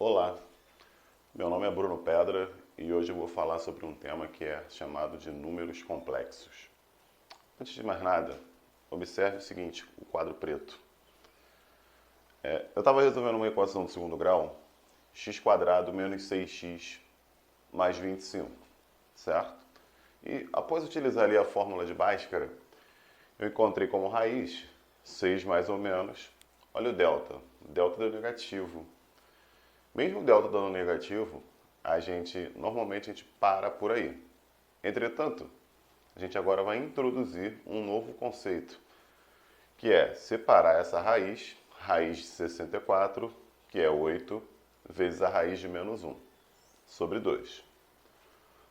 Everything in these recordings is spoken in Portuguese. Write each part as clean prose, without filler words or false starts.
Olá, meu nome é Bruno Pedra e hoje eu vou falar sobre um tema que é chamado de números complexos. Antes de mais nada, observe o seguinte, o quadro preto. Eu estava resolvendo uma equação do segundo grau, x² menos 6x mais 25, certo? E após utilizar ali a fórmula de Bhaskara, eu encontrei como raiz 6 mais ou menos, olha o delta deu negativo. Mesmo o delta dando negativo, normalmente a gente para por aí. Entretanto, a gente agora vai introduzir um novo conceito, que é separar essa raiz de 64, que é 8, vezes a raiz de menos 1, sobre 2.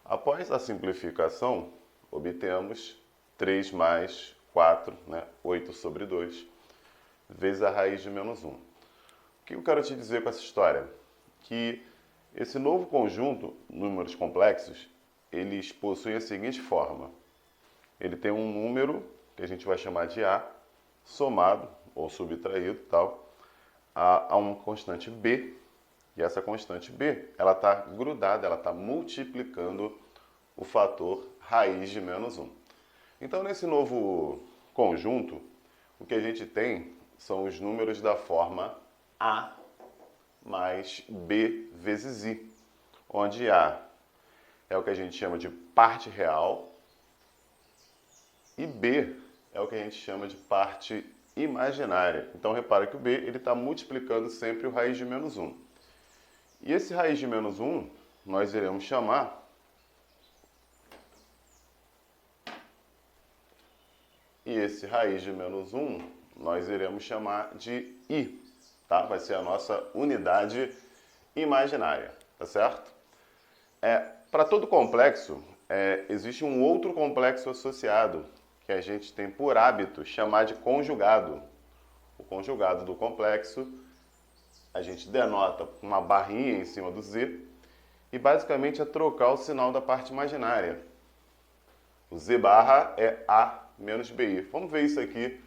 Após a simplificação, obtemos 3 mais 4, 8 sobre 2, vezes a raiz de menos 1. O que eu quero te dizer com essa história? Que esse novo conjunto, números complexos, eles possuem a seguinte forma. Ele tem um número, que a gente vai chamar de A, somado, ou subtraído, a uma constante B. E essa constante B, ela está grudada, ela está multiplicando o fator raiz de menos 1. Então, nesse novo conjunto, o que a gente tem são os números da forma A mais B vezes I, onde A é o que a gente chama de parte real e B é o que a gente chama de parte imaginária. Então, repara que o B está multiplicando sempre o raiz de menos 1. E esse raiz de menos 1, nós iremos chamar de I, tá? Vai ser a nossa unidade imaginária, tá certo? Para todo complexo, existe um outro complexo associado, que a gente tem por hábito chamar de conjugado. O conjugado do complexo, a gente denota com uma barrinha em cima do Z, e basicamente é trocar o sinal da parte imaginária. O Z barra é A menos BI. Vamos ver isso aqui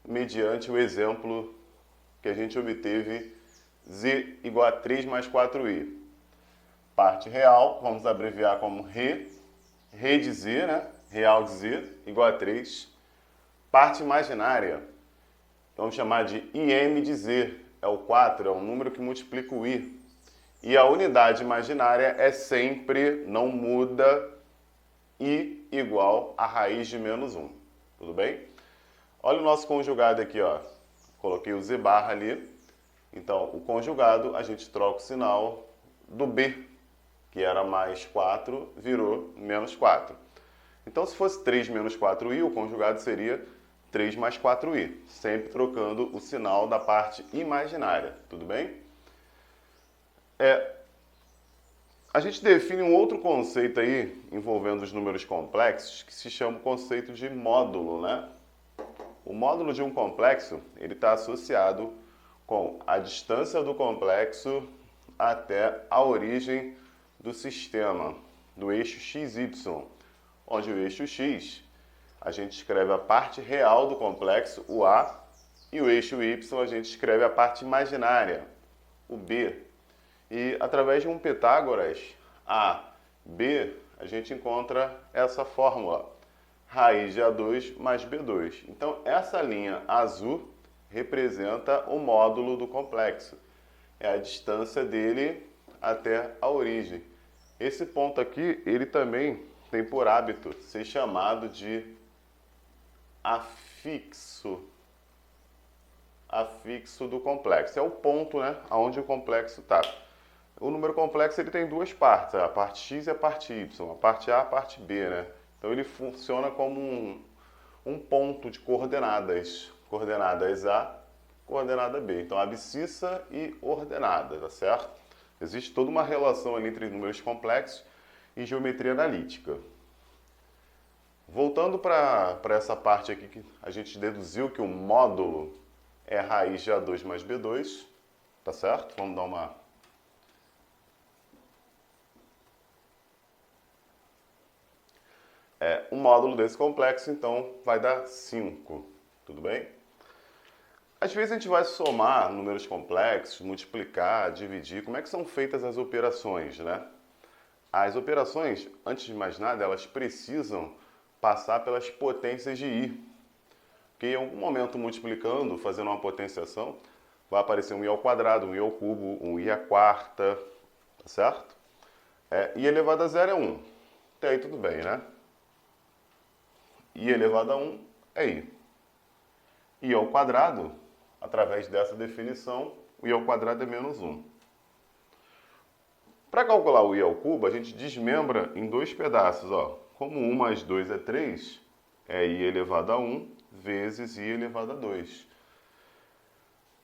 mediante o exemplo que a gente obteve, Z igual a 3 mais 4I. Parte real, vamos abreviar como Re de Z, real de Z, igual a 3. Parte imaginária, vamos chamar de IM de Z, é o 4, é um número que multiplica o I. E a unidade imaginária é sempre, não muda, I igual a raiz de menos 1. Tudo bem? Olha o nosso conjugado aqui, ó. Coloquei o Z barra ali. Então, o conjugado, a gente troca o sinal do B, que era mais 4, virou menos 4. Então, se fosse 3 menos 4i, o conjugado seria 3 mais 4i, sempre trocando o sinal da parte imaginária, tudo bem? A gente define um outro conceito aí, envolvendo os números complexos, que se chama o conceito de módulo, O módulo de um complexo, ele está associado com a distância do complexo até a origem do sistema, do eixo XY, onde o eixo X, a gente escreve a parte real do complexo, o A, e o eixo Y, a gente escreve a parte imaginária, o B. E através de um Pitágoras, A, B, a gente encontra essa fórmula, raiz de A2 mais B2. Então, essa linha azul representa o módulo do complexo. É a distância dele até a origem. Esse ponto aqui, ele também tem por hábito ser chamado de afixo. Afixo do complexo. É o ponto, onde o complexo está. O número complexo ele tem duas partes, a parte x e a parte y. A parte A e a parte B, Então ele funciona como um ponto de coordenadas. Coordenadas A, coordenada B. Então abscissa e ordenada, tá certo? Existe toda uma relação ali entre números complexos e geometria analítica. Voltando para essa parte aqui que a gente deduziu que o módulo é raiz de A2 mais B2, tá certo? Vamos dar uma... O módulo desse complexo, então, vai dar 5, tudo bem? Às vezes a gente vai somar números complexos, multiplicar, dividir. Como é que são feitas as operações, né? As operações, antes de mais nada, elas precisam passar pelas potências de i. Porque em algum momento, multiplicando, fazendo uma potenciação, vai aparecer um i ao quadrado, um i ao cubo, um i à quarta, tá certo? I elevado a zero é 1. Até aí tudo bem, né? I elevado a 1 é i. I ao quadrado, através dessa definição, o i ao quadrado é menos 1. Para calcular o i ao cubo, a gente desmembra em dois pedaços. Ó. Como 1 mais 2 é 3, é i elevado a 1 vezes i elevado a 2.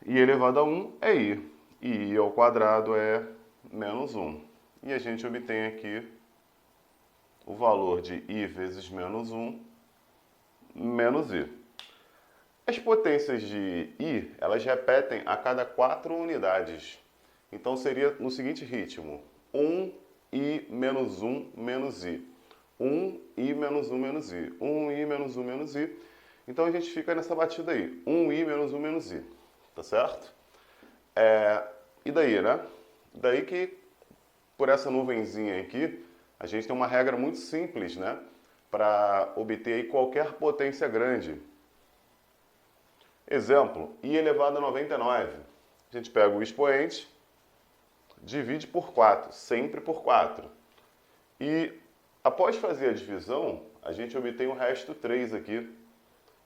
I elevado a 1 é i. E i ao quadrado é menos 1. E a gente obtém aqui o valor de i vezes menos 1 menos i. As potências de i, elas repetem a cada 4 unidades. Então seria no seguinte ritmo: 1i menos 1 menos i. 1i menos 1 menos i. 1i menos 1 menos i. Então a gente fica nessa batida aí. 1i menos 1 menos i. Tá certo? E daí, né? Daí que, por essa nuvenzinha aqui, a gente tem uma regra muito simples, né? Para obter aí qualquer potência grande. Exemplo, i elevado a 99. A gente pega o expoente, divide por 4, sempre por 4. E após fazer a divisão, a gente obtém o resto 3 aqui.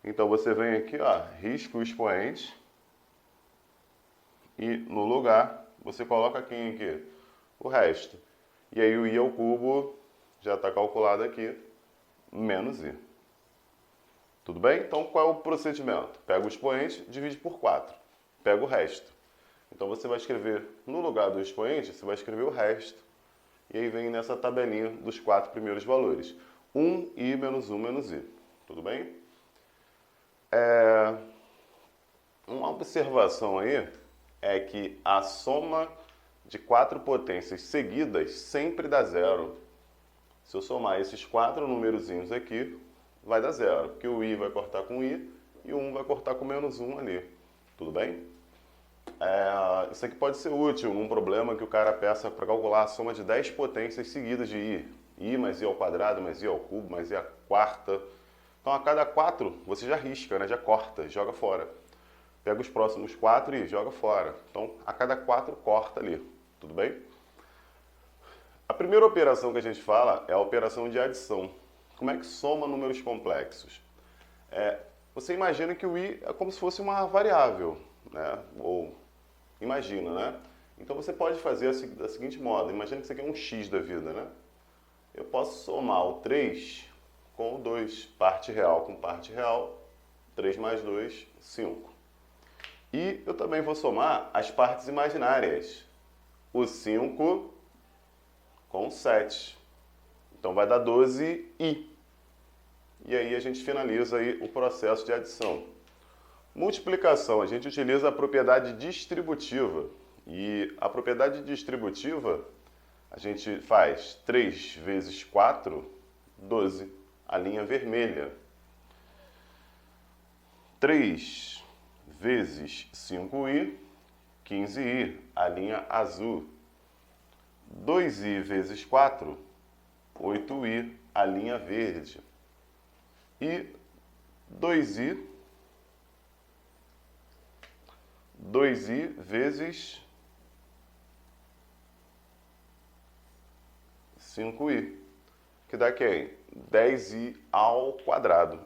Então você vem aqui, ó, risca o expoente e no lugar você coloca quem aqui? O resto. E aí o i ao cubo já está calculado aqui, menos i. Tudo bem? Então, qual é o procedimento? Pega o expoente, divide por 4. Pega o resto. Então, você vai escrever, no lugar do expoente, você vai escrever o resto. E aí vem nessa tabelinha dos 4 primeiros valores. 1i menos 1 menos i. Tudo bem? Uma observação aí é que a soma de 4 potências seguidas sempre dá zero. Se eu somar esses 4 numerozinhos aqui, vai dar zero, porque o i vai cortar com i e o 1 vai cortar com menos 1 ali. Tudo bem? Isso aqui pode ser útil num problema que o cara peça para calcular a soma de 10 potências seguidas de i. I mais i ao quadrado, mais i ao cubo, mais i à quarta. Então, a cada 4, você já risca, né? Já corta, joga fora. Pega os próximos 4 e joga fora. Então, a cada 4, corta ali. Tudo bem? A primeira operação que a gente fala é a operação de adição. Como é que soma números complexos? Você imagina que o i é como se fosse uma variável, né? Ou imagina, né? Então você pode fazer da seguinte modo: imagina que isso aqui é um x da vida, né? Eu posso somar o 3 com o 2, parte real com parte real, 3 mais 2, 5. E eu também vou somar as partes imaginárias, o 5 com o 7. Então vai dar 12i. E aí a gente finaliza aí o processo de adição. Multiplicação, a gente utiliza a propriedade distributiva. E a propriedade distributiva, a gente faz 3 vezes 4, 12, a linha vermelha. 3 vezes 5i, 15i, a linha azul. 2i vezes 4, 8i, a linha verde. E 2i vezes 5i, que dá quem? 10i ao quadrado.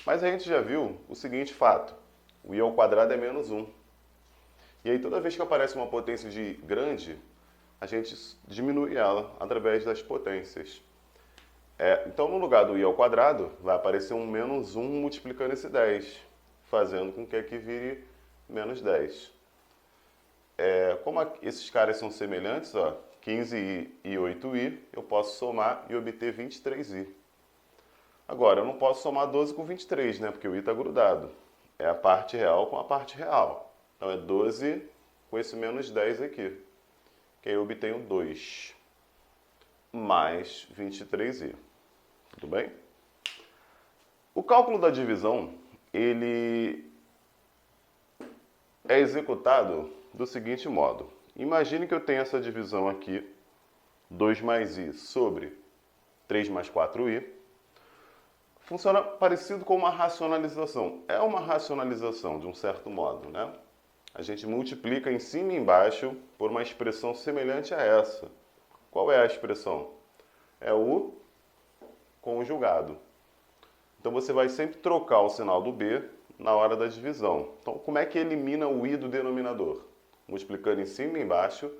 Mas a gente já viu o seguinte fato: o i ao quadrado é menos 1. E aí toda vez que aparece uma potência de grande, a gente diminui ela através das potências. Então, no lugar do i ao quadrado, vai aparecer um menos 1 multiplicando esse 10, fazendo com que aqui vire menos 10. Como esses caras são semelhantes, ó, 15i e 8i, eu posso somar e obter 23i. Agora, eu não posso somar 12 com 23, né? Porque o i está grudado. É a parte real com a parte real. Então, é 12 com esse menos 10 aqui. Que aí eu obtenho 2 mais 23i. Tudo bem? O cálculo da divisão, ele é executado do seguinte modo. Imagine que eu tenho essa divisão aqui, 2 mais i sobre 3 mais 4i. Funciona parecido com uma racionalização. É uma racionalização, de um certo modo, né? A gente multiplica em cima e embaixo por uma expressão semelhante a essa. Qual é a expressão? É o conjugado. Então você vai sempre trocar o sinal do b na hora da divisão. Então como é que elimina o i do denominador? Multiplicando em cima e embaixo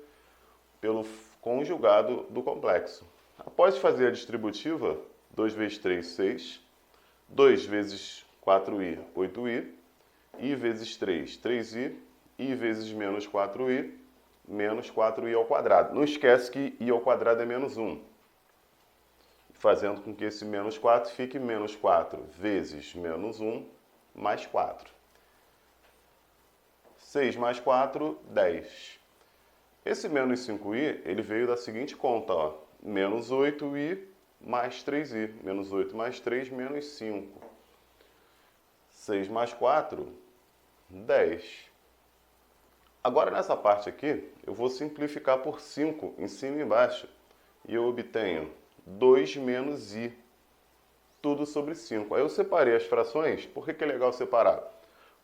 pelo conjugado do complexo. Após fazer a distributiva, 2 vezes 3, 6. 2 vezes 4i, 8i. I vezes 3, 3i. I vezes menos 4i, menos 4i ao quadrado. Não esquece que i ao quadrado é menos 1. Fazendo com que esse menos 4 fique menos 4 vezes menos 1 mais 4. 6 mais 4, 10. Esse menos 5i, ele veio da seguinte conta, ó. Menos 8i mais 3i. Menos 8 mais 3, menos 5. 6 mais 4, 10. Agora, nessa parte aqui, eu vou simplificar por 5 em cima e embaixo. E eu obtenho 2 menos i. Tudo sobre 5. Aí eu separei as frações. Por que é legal separar?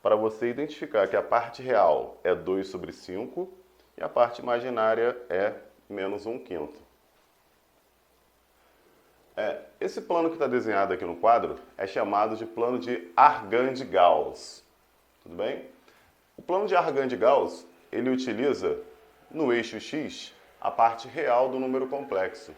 Para você identificar que a parte real é 2 sobre 5 e a parte imaginária é menos 1/5. Esse plano que está desenhado aqui no quadro é chamado de plano de Argand-Gauss. Tudo bem? O plano de Argand-Gauss, ele utiliza no eixo x a parte real do número complexo.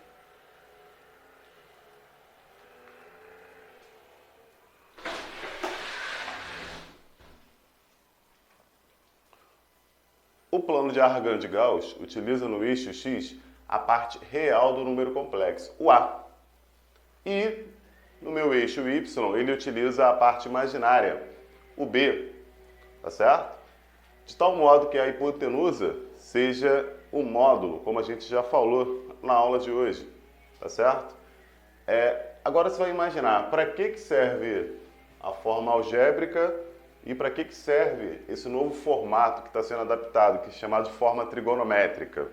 O plano de Argand-Gauss utiliza no eixo x a parte real do número complexo, o a. E no meu eixo y, ele utiliza a parte imaginária, o b. Tá certo? De tal modo que a hipotenusa seja o módulo, como a gente já falou na aula de hoje. Tá certo? Agora você vai imaginar, para que serve a forma algébrica e para que serve esse novo formato que está sendo adaptado, que é chamado de forma trigonométrica.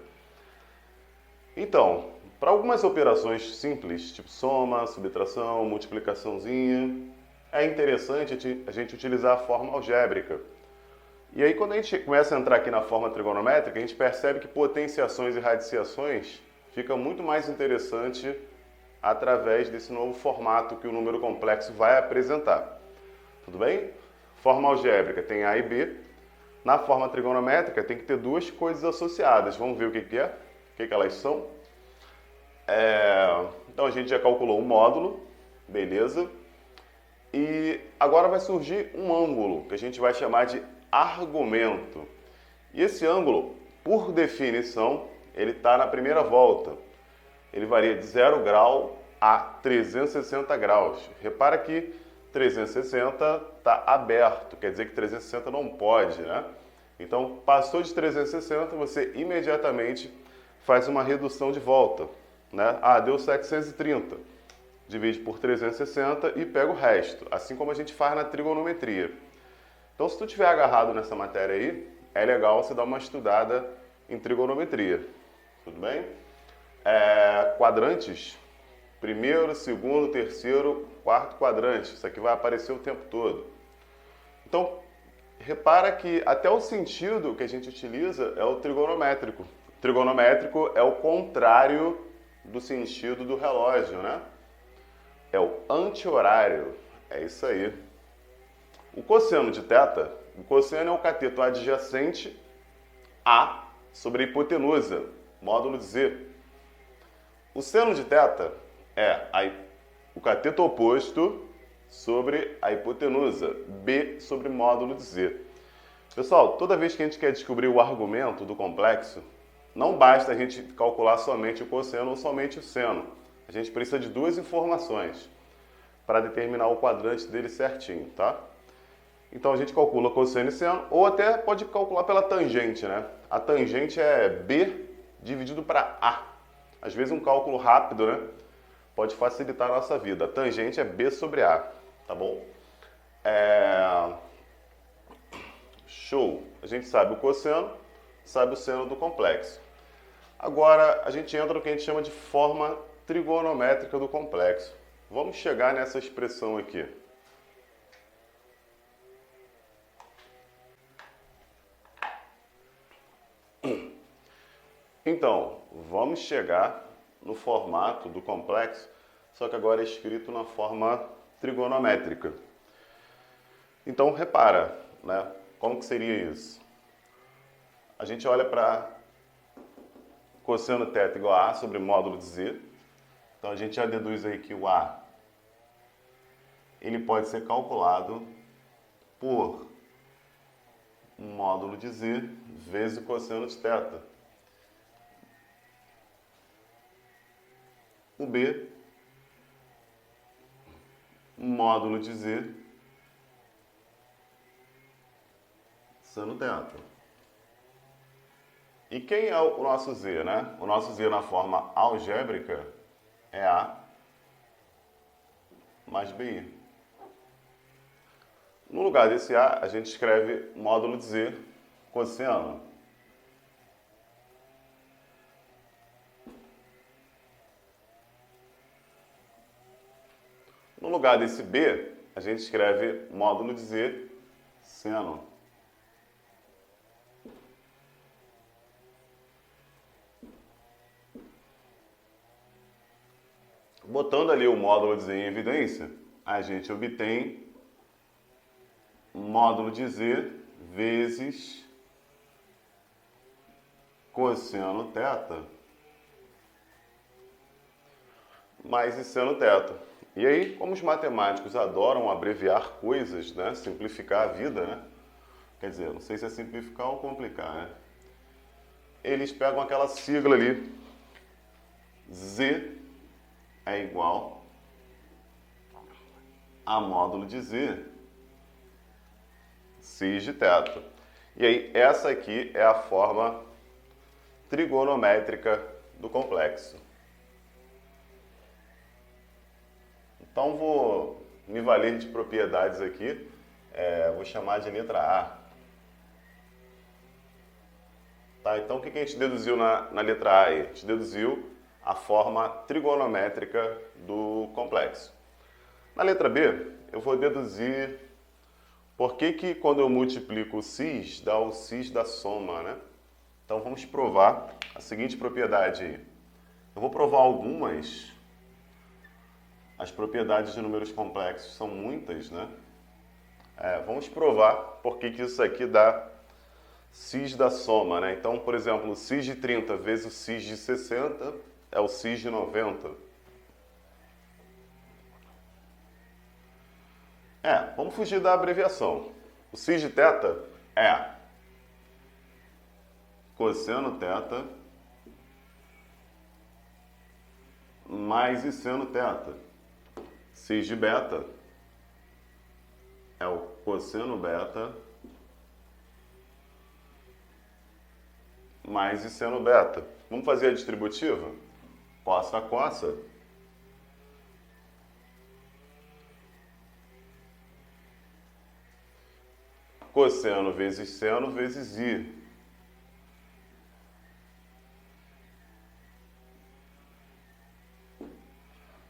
Então, para algumas operações simples, tipo soma, subtração, multiplicaçãozinha, é interessante a gente utilizar a forma algébrica. E aí, quando a gente começa a entrar aqui na forma trigonométrica, a gente percebe que potenciações e radiciações fica muito mais interessante através desse novo formato que o número complexo vai apresentar. Tudo bem? Forma algébrica tem A e B. Na forma trigonométrica tem que ter duas coisas associadas. Vamos ver o que é? O que elas são? Então a gente já calculou o módulo, beleza? E agora vai surgir um ângulo, que a gente vai chamar de argumento. E esse ângulo, por definição, ele está na primeira volta. Ele varia de 0 grau a 360 graus. Repara que 360 está aberto, quer dizer que 360 não pode, né? Então, passou de 360, você imediatamente faz uma redução de volta, né? Deu 730. Divide por 360 e pega o resto, assim como a gente faz na trigonometria. Então, se tu tiver agarrado nessa matéria aí, é legal você dar uma estudada em trigonometria. Tudo bem? Quadrantes, primeiro, segundo, terceiro, quarto quadrante. Isso aqui vai aparecer o tempo todo. Então, repara que até o sentido que a gente utiliza é o trigonométrico. O trigonométrico é o contrário do sentido do relógio, né? É o anti-horário. É isso aí. O cosseno de θ, o cosseno é o cateto adjacente a sobre a hipotenusa, módulo de z. O seno de θ é o cateto oposto sobre a hipotenusa, b sobre módulo de z. Pessoal, toda vez que a gente quer descobrir o argumento do complexo, não basta a gente calcular somente o cosseno ou somente o seno. A gente precisa de duas informações para determinar o quadrante dele certinho, tá? Então a gente calcula cosseno e seno, ou até pode calcular pela tangente, né? A tangente é b dividido para a. Às vezes um cálculo rápido, né? Pode facilitar a nossa vida. A tangente é b sobre a, tá bom? Deixa Show! A gente sabe o cosseno, sabe o seno do complexo. Agora a gente entra no que a gente chama de forma trigonométrica do complexo. Vamos chegar nessa expressão aqui. Então, vamos chegar no formato do complexo, só que agora é escrito na forma trigonométrica. Então, repara, né? Como que seria isso? A gente olha para cosseno θ igual a A sobre módulo de Z. Então, a gente já deduz aí que o A ele pode ser calculado por módulo de Z vezes o cosseno de θ. O B, módulo de Z, seno θ. E quem é o nosso Z, né? O nosso Z na forma algébrica é A mais BI. No lugar desse A, a gente escreve módulo de Z, cosseno. No lugar desse B, a gente escreve módulo de Z, seno. Botando ali o módulo de Z em evidência, a gente obtém módulo de Z vezes cosseno θ mais seno θ. E aí, como os matemáticos adoram abreviar coisas, né? Simplificar a vida, né? Quer dizer, não sei se é simplificar ou complicar, né? Eles pegam aquela sigla ali, Z é igual a módulo de Z, cis de θ. E aí, essa aqui é a forma trigonométrica do complexo. Então, vou me valer de propriedades aqui, vou chamar de letra A. Tá, então, o que a gente deduziu na letra A aí? A gente deduziu a forma trigonométrica do complexo. Na letra B, eu vou deduzir por que quando eu multiplico o cis, dá o cis da soma, né? Então, vamos provar a seguinte propriedade aí. Eu vou provar algumas. As propriedades de números complexos são muitas, né? Vamos provar por que isso aqui dá cis da soma, né? Então, por exemplo, o cis de 30 vezes o cis de 60 é o cis de 90. Vamos fugir da abreviação. O cis de θ é cosseno θ mais seno θ. Cis de beta é o cosseno beta mais seno beta. Vamos fazer a distributiva? Cossa a cossa. Cosseno vezes i.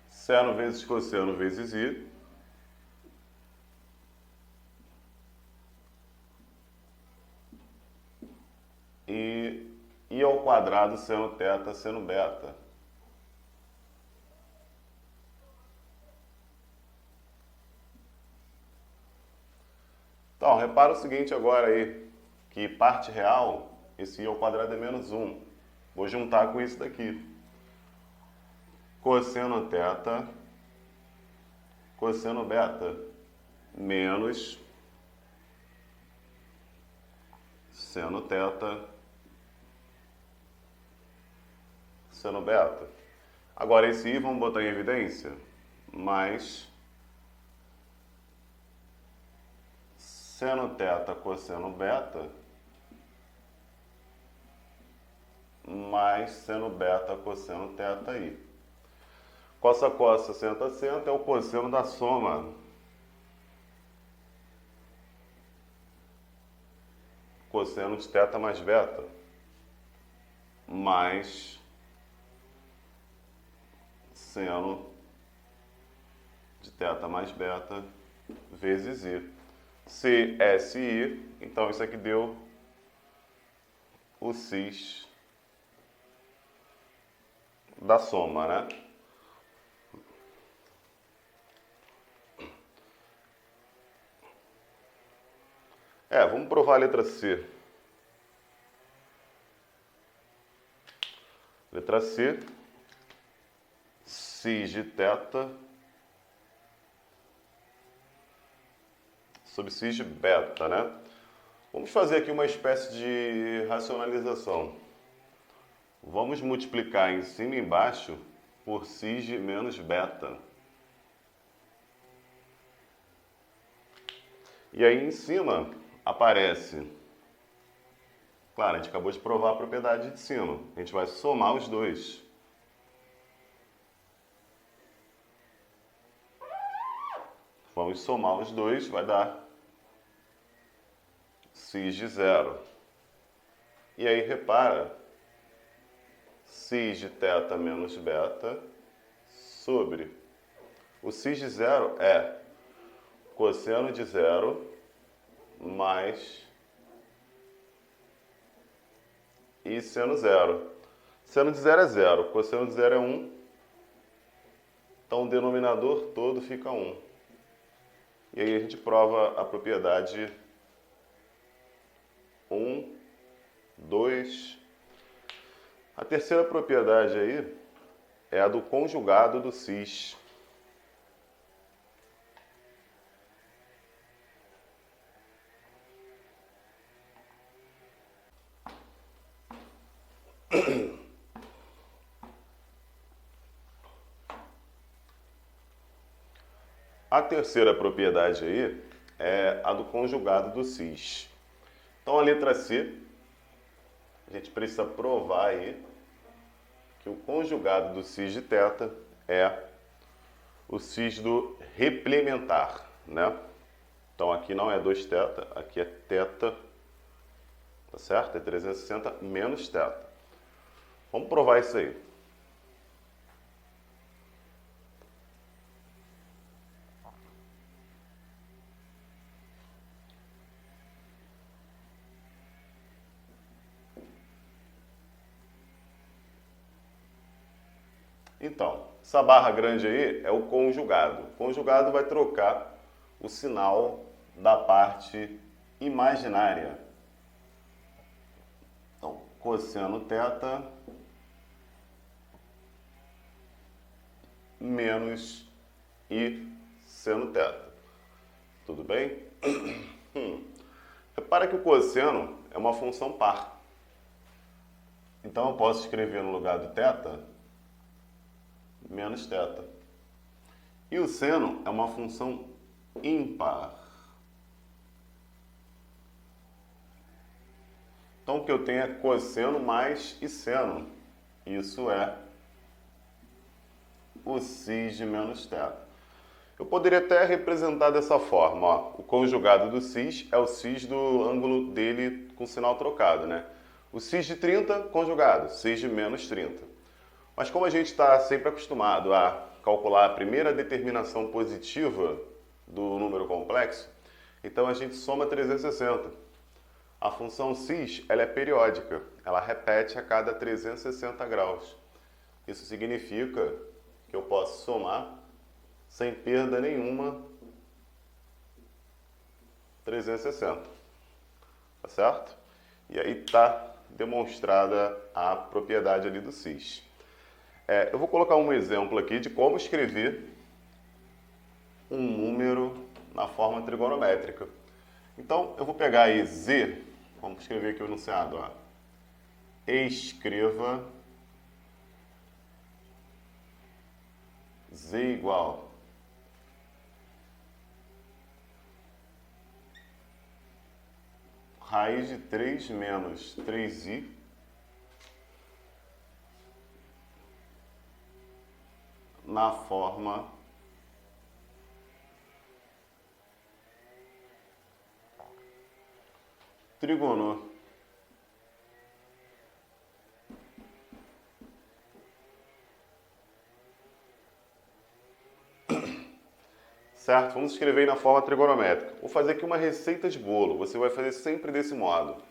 Seno vezes cosseno vezes i. E i ao quadrado seno θ seno beta. Então, repara o seguinte agora aí, que parte real, esse i ao quadrado é menos 1. Vou juntar com isso daqui. Cosseno θ, cosseno beta, menos seno θ, seno beta. Agora esse i vamos botar em evidência, mais seno θ cosseno beta mais seno beta cosseno θi. Cossa cossa, seno seno é o cosseno da soma. cosseno de θ mais beta mais seno de θ mais beta vezes I. Se S I, então isso aqui deu o cis da soma, né? Vamos provar a letra C. Letra C, cis de θ sobre cis de beta, né? Vamos fazer aqui uma espécie de racionalização. Vamos multiplicar em cima e embaixo por cis de menos beta. E aí em cima aparece... Claro, a gente acabou de provar a propriedade de cima. A gente vai somar os dois. Vamos somar os dois, vai dar cis de zero. E aí repara, cis de θ menos beta sobre o cis de zero é cosseno de zero mais e seno zero. Seno de zero é zero, cosseno de zero é 1. Então o denominador todo fica 1. E aí a gente prova a propriedade 1, 2. A terceira propriedade aí é a do conjugado do cis. A terceira propriedade aí é a do conjugado do cis. Então a letra C, a gente precisa provar aí que o conjugado do cis de θ é o cis do replementar, né? Então aqui não é 2θ, aqui é θ, tá certo? É 360 menos θ. Vamos provar isso aí. Então, essa barra grande aí é o conjugado. O conjugado vai trocar o sinal da parte imaginária. Então, cosseno θ menos I seno θ. Tudo bem? Repara que o cosseno é uma função par. Então, eu posso escrever no lugar do θ menos θ. E o seno é uma função ímpar. Então, o que eu tenho é cosseno mais e seno. Isso é o cis de menos θ. Eu poderia até representar dessa forma, ó. O conjugado do cis é o cis do ângulo dele com sinal trocado, né? O cis de 30, conjugado, cis de menos 30. Mas como a gente está sempre acostumado a calcular a primeira determinação positiva do número complexo, então a gente soma 360. A função cis, ela é periódica, ela repete a cada 360 graus. Isso significa que eu posso somar sem perda nenhuma 360, tá certo? E aí está demonstrada a propriedade ali do cis. Eu vou colocar um exemplo aqui de como escrever um número na forma trigonométrica. Então, eu vou pegar aí z, vamos escrever aqui o enunciado, ó. Escreva z igual raiz de 3 menos 3i na forma trigono. Certo? Vamos escrever aí na forma trigonométrica. Vou fazer aqui uma receita de bolo. Você vai fazer sempre desse modo.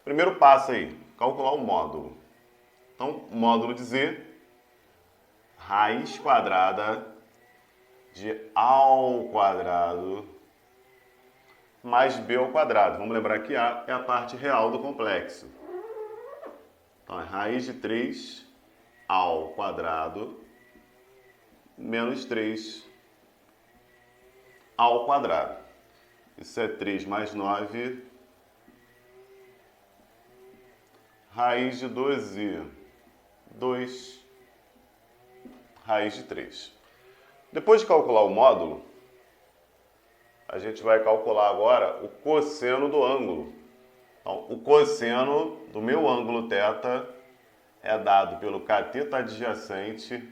Primeiro passo aí, calcular o módulo. Então, módulo de z, raiz quadrada de a ao quadrado mais b ao quadrado. Vamos lembrar que a é a parte real do complexo. Então, é raiz de 3 ao quadrado menos 3 ao quadrado. Isso é 3 mais 9, raiz de 12, 2, raiz de 3. Depois de calcular o módulo, a gente vai calcular agora o cosseno do ângulo. Então, o cosseno do meu ângulo θ é dado pelo cateto adjacente,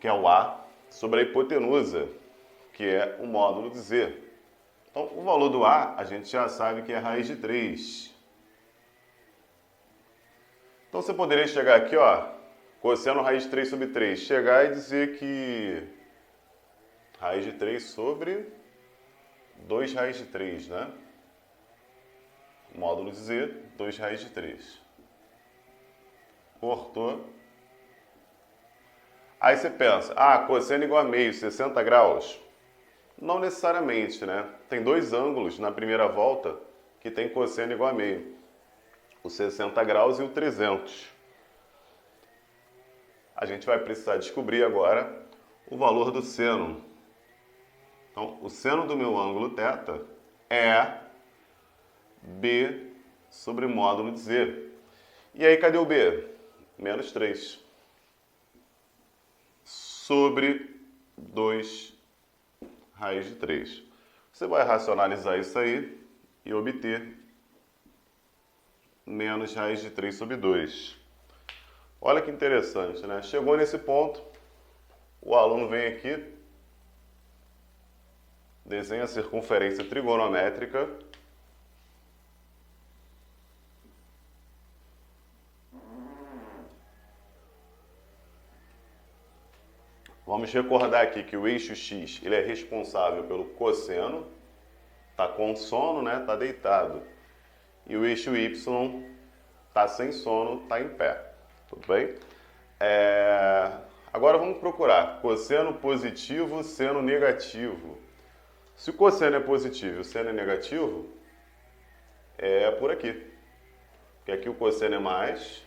que é o A, sobre a hipotenusa, que é o módulo de Z. Então, o valor do A, a gente já sabe que é raiz de 3. Então, você poderia chegar aqui, ó, cosseno raiz de 3 sobre 3, chegar e dizer que raiz de 3 sobre 2 raiz de 3, né? Módulo de Z, 2 raiz de 3. Cortou. Aí você pensa, cosseno igual a meio, 60 graus. Não necessariamente, né? Tem dois ângulos na primeira volta que tem cosseno igual a meio. O 60 graus e o 300. A gente vai precisar descobrir agora o valor do seno. Então, o seno do meu ângulo θ é B sobre módulo de Z. E aí, cadê o B? Menos 3. Sobre 2 raiz de 3. Você vai racionalizar isso aí e obter menos raiz de 3 sobre 2. Olha que interessante, né? Chegou nesse ponto, o aluno vem aqui, desenha a circunferência trigonométrica. Vamos recordar aqui que o eixo x ele é responsável pelo cosseno, está com sono, né? Está deitado. E o eixo y está sem sono, está em pé. Tudo bem? Agora vamos procurar cosseno positivo, seno negativo. Se o cosseno é positivo e o seno é negativo, é por aqui. Porque aqui o cosseno é mais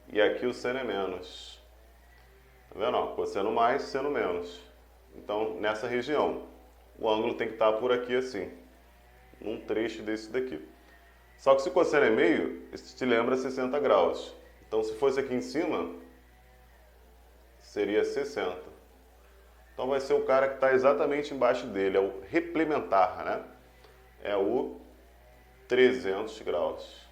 e aqui o seno é menos. Tá vendo? Ó, cosseno mais, seno menos. Então, nessa região, o ângulo tem que estar por aqui assim, num trecho desse daqui. Só que se o cosseno é meio, isso te lembra 60 graus. Então, se fosse aqui em cima, seria 60. Então, vai ser o cara que está exatamente embaixo dele, é o replementar, né? É o 300 graus.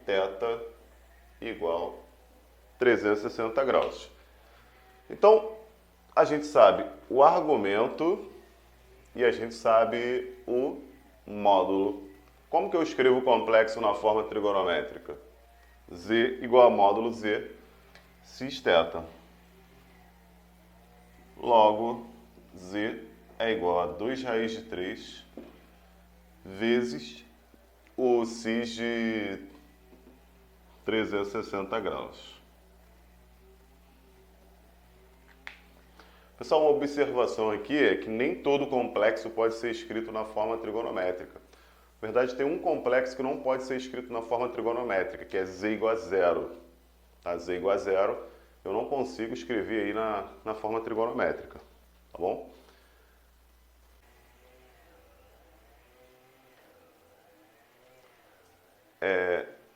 Θ igual 360 graus. Então, a gente sabe o argumento e a gente sabe o módulo. Como que eu escrevo o complexo na forma trigonométrica? Z igual a módulo Z, x θ. Logo, Z é igual a 2 raiz de 3 vezes o x de 360 graus. Pessoal, uma observação aqui é que nem todo complexo pode ser escrito na forma trigonométrica. Na verdade, tem um complexo que não pode ser escrito na forma trigonométrica, que é z igual a zero. Tá? Z igual a zero, eu não consigo escrever aí na forma trigonométrica. Tá bom?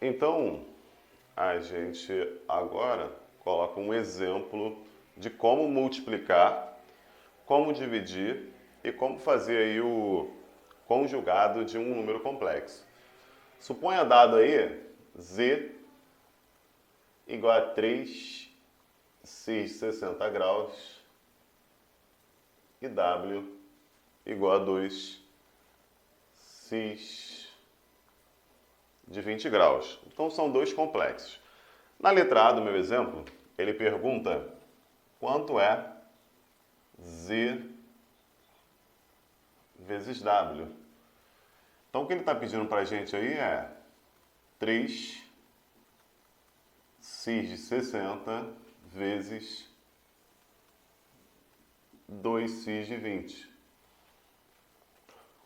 Então, a gente agora coloca um exemplo de como multiplicar, como dividir e como fazer aí o conjugado de um número complexo. Suponha dado aí z igual a 3 de 60 graus e W igual a 2 cis de 20 graus. Então são dois complexos. Na letra A do meu exemplo, ele pergunta quanto é Z vezes W. Então o que ele está pedindo para a gente aí é 3 cis de 60 vezes 2 cis de 20.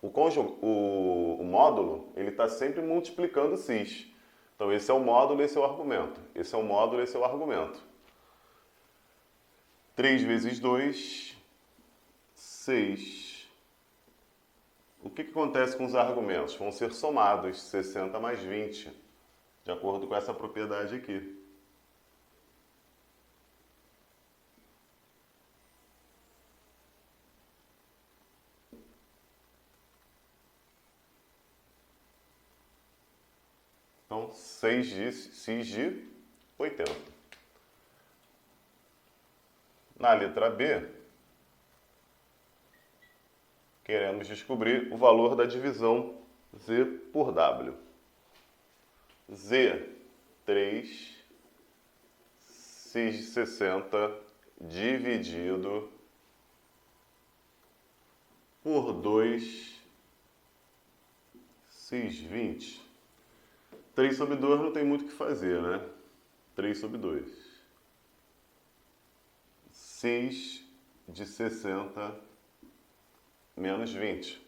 O módulo, ele está sempre multiplicando cis. Então esse é o módulo, esse é o argumento. Esse é o módulo, esse é o argumento. 3 vezes 2, 6. O que acontece com os argumentos? Vão ser somados 60 mais 20, de acordo com essa propriedade aqui. Então, 6 cis de 80. Na letra B, queremos descobrir o valor da divisão Z por W. Z, 3 cis de 60 dividido por 2 cis 20. 3 sobre 2 não tem muito o que fazer, né? 3 sobre 2. Cis de 60 menos 20.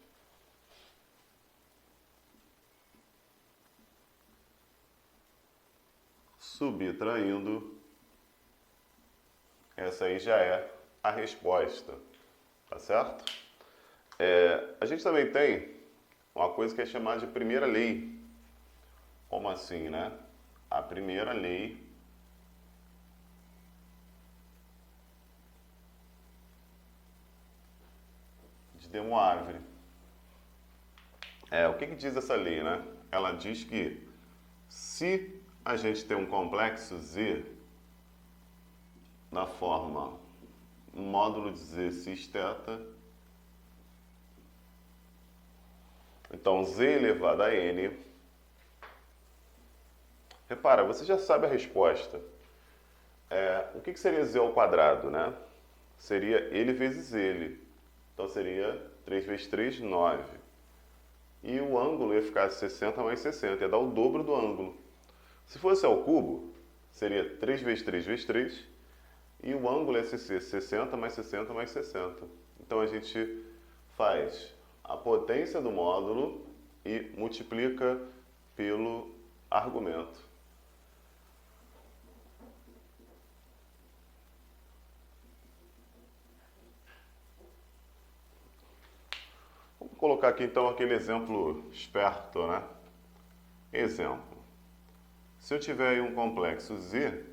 Subtraindo, essa aí já é a resposta, tá certo? A gente também tem uma coisa que é chamada de primeira lei. Como assim, né? A primeira lei de De Moivre. O que diz essa lei, né? Ela diz que se a gente tem um complexo Z na forma módulo de Z cis θ, então Z elevado a N. Repara, você já sabe a resposta. O que seria Z ao quadrado, né? Seria ele vezes ele. Então seria 3 vezes 3, 9. E o ângulo ia ficar 60 mais 60, ia dar o dobro do ângulo. Se fosse ao cubo, seria 3 vezes 3 vezes 3, e o ângulo ia ser 60 mais 60 mais 60. Então a gente faz a potência do módulo e multiplica pelo argumento. Vamos colocar aqui então aquele exemplo esperto, né? Exemplo. Se eu tiver aí um complexo Z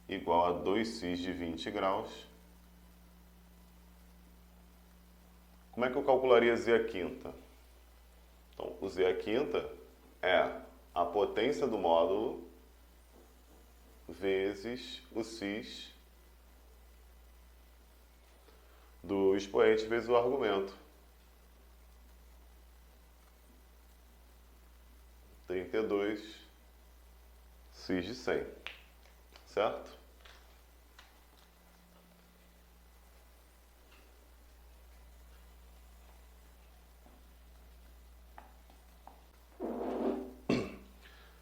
igual a 2 cis de 20 graus, como é que eu calcularia Z à quinta? Então, o Z à quinta é a potência do módulo vezes o cis do expoente vezes o argumento. 32 cis de 100, certo?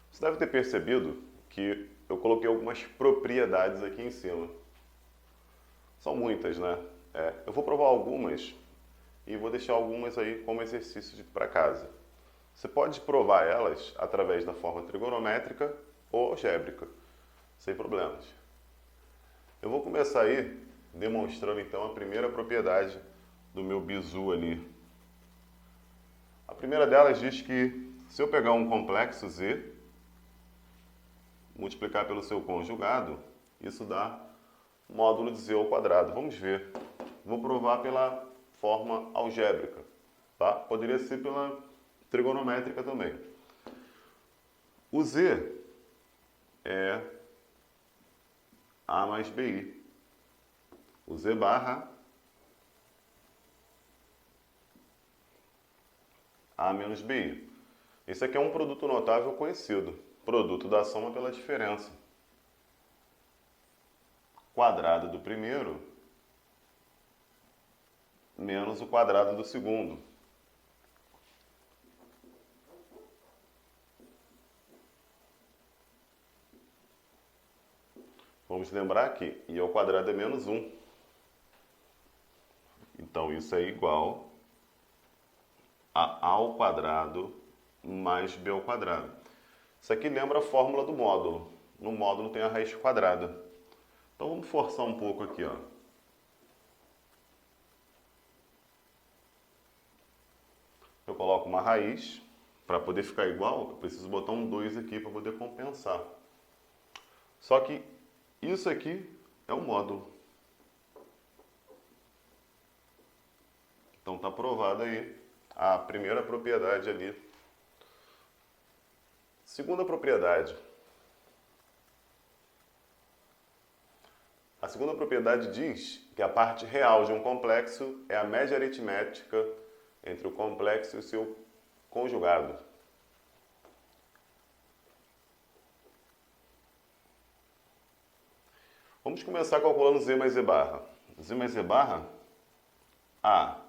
Você deve ter percebido que eu coloquei algumas propriedades aqui em cima. São muitas, né? Eu vou provar algumas e vou deixar algumas aí como exercício para casa. Você pode provar elas através da forma trigonométrica ou algébrica, sem problemas. Eu vou começar aí demonstrando então a primeira propriedade do meu bizu ali. A primeira delas diz que se eu pegar um complexo Z, multiplicar pelo seu conjugado, isso dá módulo de Z ao quadrado. Vamos ver. Vou provar pela forma algébrica, tá? Poderia ser pela trigonométrica também. O Z é A mais BI. O Z barra A menos BI. Esse aqui é um produto notável conhecido. Produto da soma pela diferença. Quadrado do primeiro menos o quadrado do segundo. Vamos lembrar que I ao quadrado é menos 1. Então, isso é igual a A ao quadrado mais B ao quadrado. Isso aqui lembra a fórmula do módulo. No módulo tem a raiz quadrada. Então, vamos forçar um pouco aqui, ó. Eu coloco uma raiz. Para poder ficar igual, eu preciso botar um 2 aqui para poder compensar. Só que isso aqui é o módulo. Então está provada aí a primeira propriedade ali. Segunda propriedade. A segunda propriedade diz que a parte real de um complexo é a média aritmética entre o complexo e o seu conjugado. Vamos começar calculando Z mais Z barra. Z mais Z barra, A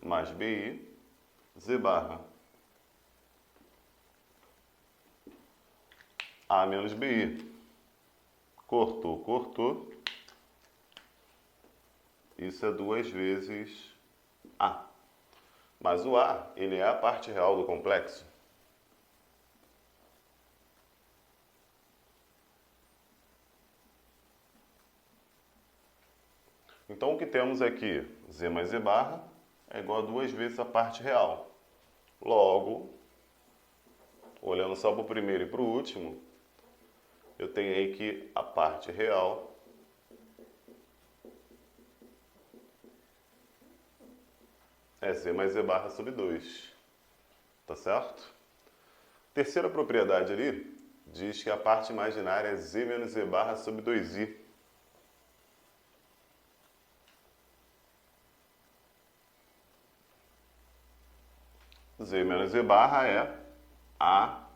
mais BI, Z barra, A menos BI. Cortou, cortou. Isso é 2 vezes A. Mas o A, ele é a parte real do complexo. Então, o que temos aqui? Z mais Z barra é igual a 2 vezes a parte real. Logo, olhando só para o primeiro e para o último, eu tenho aí que a parte real é Z mais Z barra sobre 2. Tá certo? Terceira propriedade ali diz que a parte imaginária é Z menos Z barra sobre 2i. Z menos Z barra é A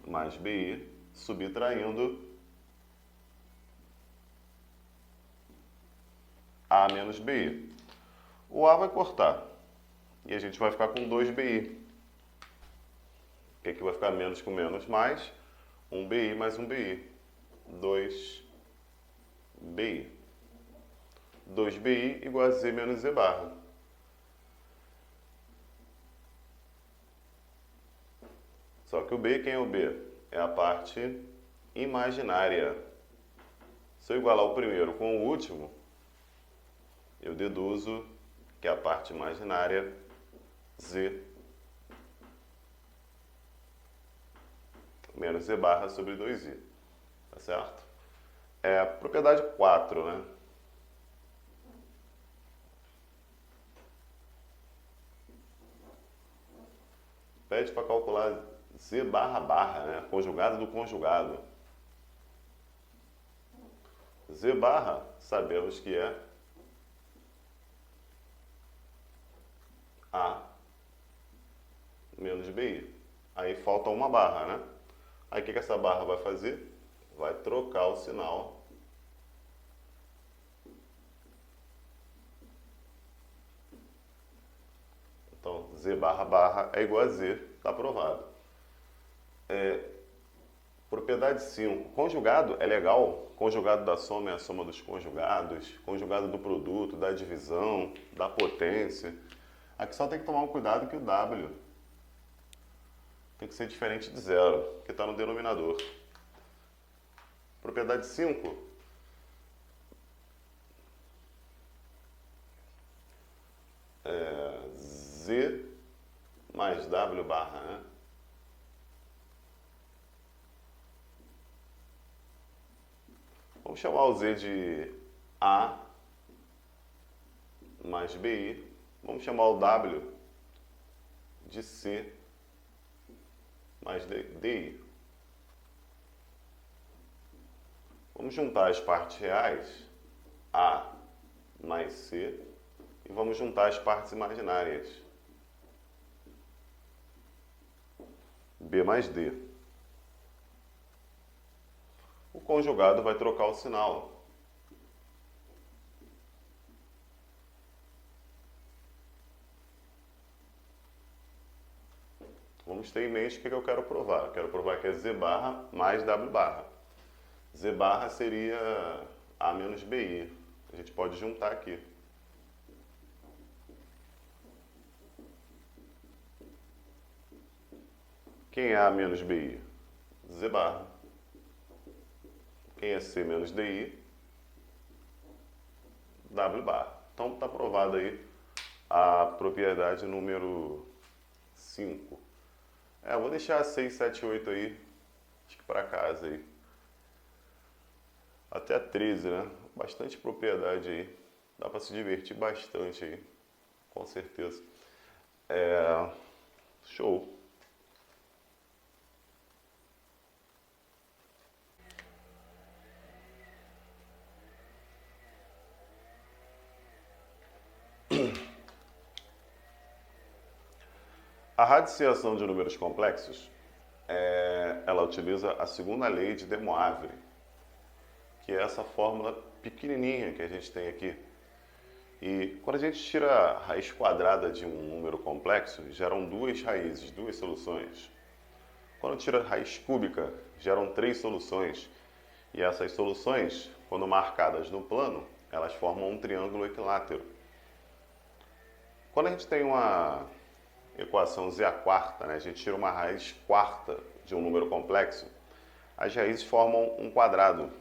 mais BI subtraindo A menos BI. O A vai cortar e a gente vai ficar com 2BI. O que é que vai ficar menos com menos mais? 1BI mais 1BI. 2BI. 2BI igual a Z menos Z barra. Só que o B, quem é o B? É a parte imaginária. Se eu igualar o primeiro com o último, eu deduzo que a parte imaginária, Z, menos Z barra sobre 2i. Tá certo? É a propriedade 4, né? Pede para calcular Z barra barra, né? Conjugado do conjugado. Z barra, sabemos que é A menos BI. Aí falta uma barra, né? Aí o que essa barra vai fazer? Vai trocar o sinal. Então, Z barra barra é igual a Z, está aprovado. Propriedade 5. Conjugado é legal. Conjugado da soma é a soma dos conjugados. Conjugado do produto, da divisão, da potência. Aqui só tem que tomar um cuidado que o W tem que ser diferente de zero, que está no denominador. Propriedade 5. Z mais W barra, né? Vamos chamar o Z de A mais BI. Vamos chamar o W de C mais DI. Vamos juntar as partes reais, A mais C, e vamos juntar as partes imaginárias, B mais D. O conjugado vai trocar o sinal. Vamos ter em mente o que eu quero provar. Eu quero provar que é Z barra mais W barra. Z barra seria A menos BI. A gente pode juntar aqui. Quem é A menos BI? Z barra. Quem é C menos DI? W barra. Então está provada aí a propriedade número 5. Eu vou deixar 6, 7, 8 aí, acho que para casa aí. Até 13, né? Bastante propriedade aí. Dá para se divertir bastante aí, com certeza. Show. A radiciação de números complexos, ela utiliza a segunda lei de De Moivre, que é essa fórmula pequenininha que a gente tem aqui. E quando a gente tira a raiz quadrada de um número complexo, geram duas raízes, duas soluções. Quando tira a raiz cúbica, geram três soluções. E essas soluções, quando marcadas no plano, elas formam um triângulo equilátero. Quando a gente tem uma equação z à quarta, né, a gente tira uma raiz quarta de um número complexo, as raízes formam um quadrado.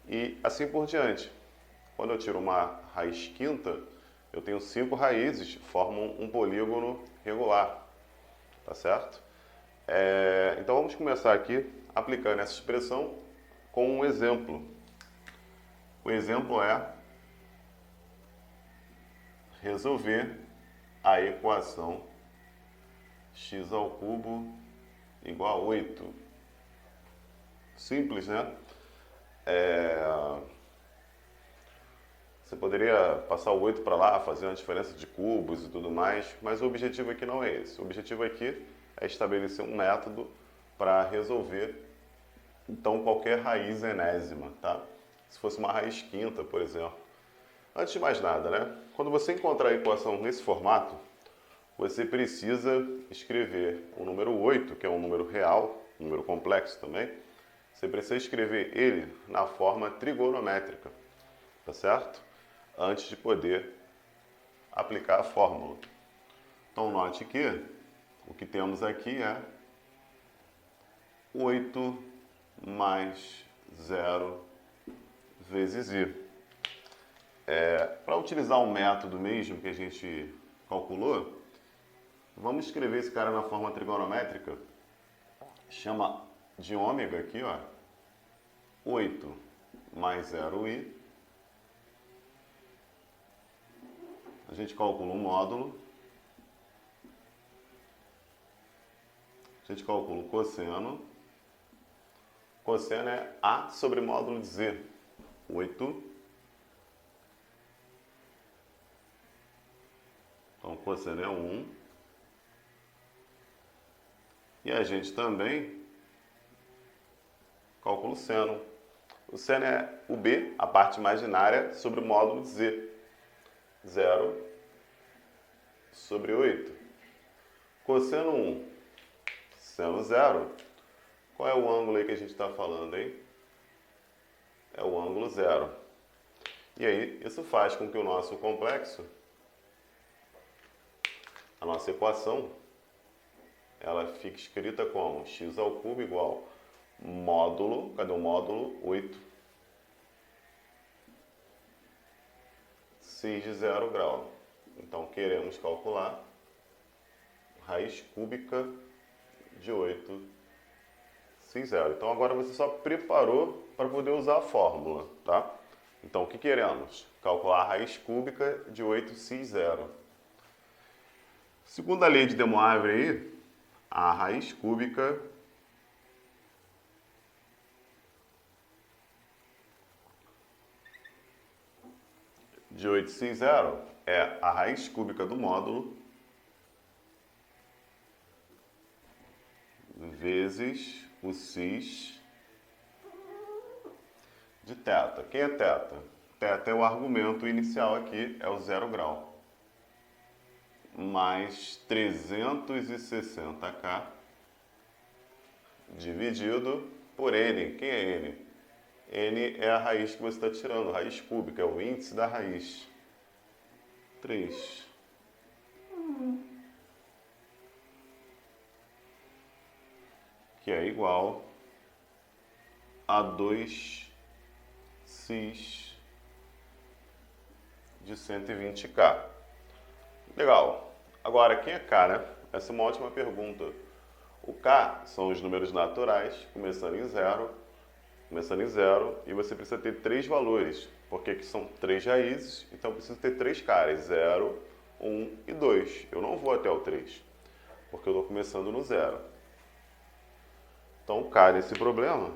E assim por diante. Quando eu tiro uma raiz quinta, eu tenho 5 raízes, formam um polígono regular. Tá certo? Então vamos começar aqui aplicando essa expressão com um exemplo. O exemplo é resolver a equação x ao cubo igual a 8. Simples, né? Você poderia passar o 8 para lá, fazer uma diferença de cubos e tudo mais, mas o objetivo aqui não é esse. O objetivo aqui é estabelecer um método para resolver, então, qualquer raiz enésima, tá? Se fosse uma raiz quinta, por exemplo. Antes de mais nada, né? Quando você encontrar a equação nesse formato, você precisa escrever o número 8, que é um número real, um número complexo também. Você precisa escrever ele na forma trigonométrica, tá certo? Antes de poder aplicar a fórmula. Então, note que o que temos aqui é 8 mais 0 vezes i. Para utilizar o método mesmo que a gente calculou, vamos escrever esse cara na forma trigonométrica. Chama de ômega aqui, ó, 8 mais 0i. A gente calcula um módulo. A gente calcula o cosseno. Cosseno é A sobre módulo de Z. 8. Então, cosseno é 1. E a gente também calcula o seno. O seno é o B, a parte imaginária, sobre o módulo de Z. 0 sobre 8. Cosseno 1, seno 0. Qual é o ângulo aí que a gente está falando, hein? É o ângulo 0. E aí, isso faz com que o nosso complexo, a nossa equação, ela fique escrita como x ao cubo igual módulo, cadê o módulo? 8 cis de 0 grau. Então, queremos calcular raiz cúbica de 8 cis 0. Então, agora você só preparou para poder usar a fórmula, tá? Então, o que queremos? Calcular a raiz cúbica de 8 cis 0. Segundo a lei de De Moivre aí, a raiz cúbica de 8x0 é a raiz cúbica do módulo vezes o cis de θ. Quem é θ? Θ é o argumento inicial aqui, é o 0 grau. Mais 360K dividido por N. Quem é N? N é a raiz que você está tirando, raiz cúbica, é o índice da raiz. 3. Que é igual a 2 cis de 120K. Legal. Agora, quem é K, né? Essa é uma ótima pergunta. O K são os números naturais, começando em zero, e você precisa ter 3 valores, porque aqui são 3 raízes, então eu preciso ter 3 caras, 0, 1 e 2. Eu não vou até o 3, porque eu estou começando no zero. Então, o K nesse problema,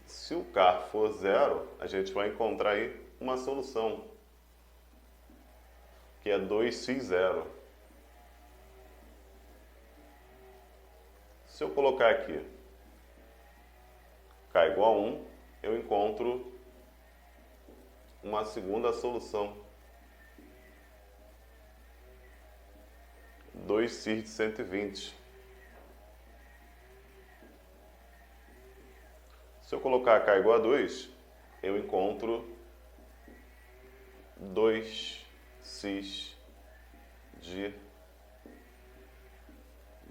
se o K for 0, a gente vai encontrar aí uma solução, que é 2x0. Se eu colocar aqui K igual a 1, eu encontro uma segunda solução. 2cis de 120. Se eu colocar K igual a 2, eu encontro 2cis de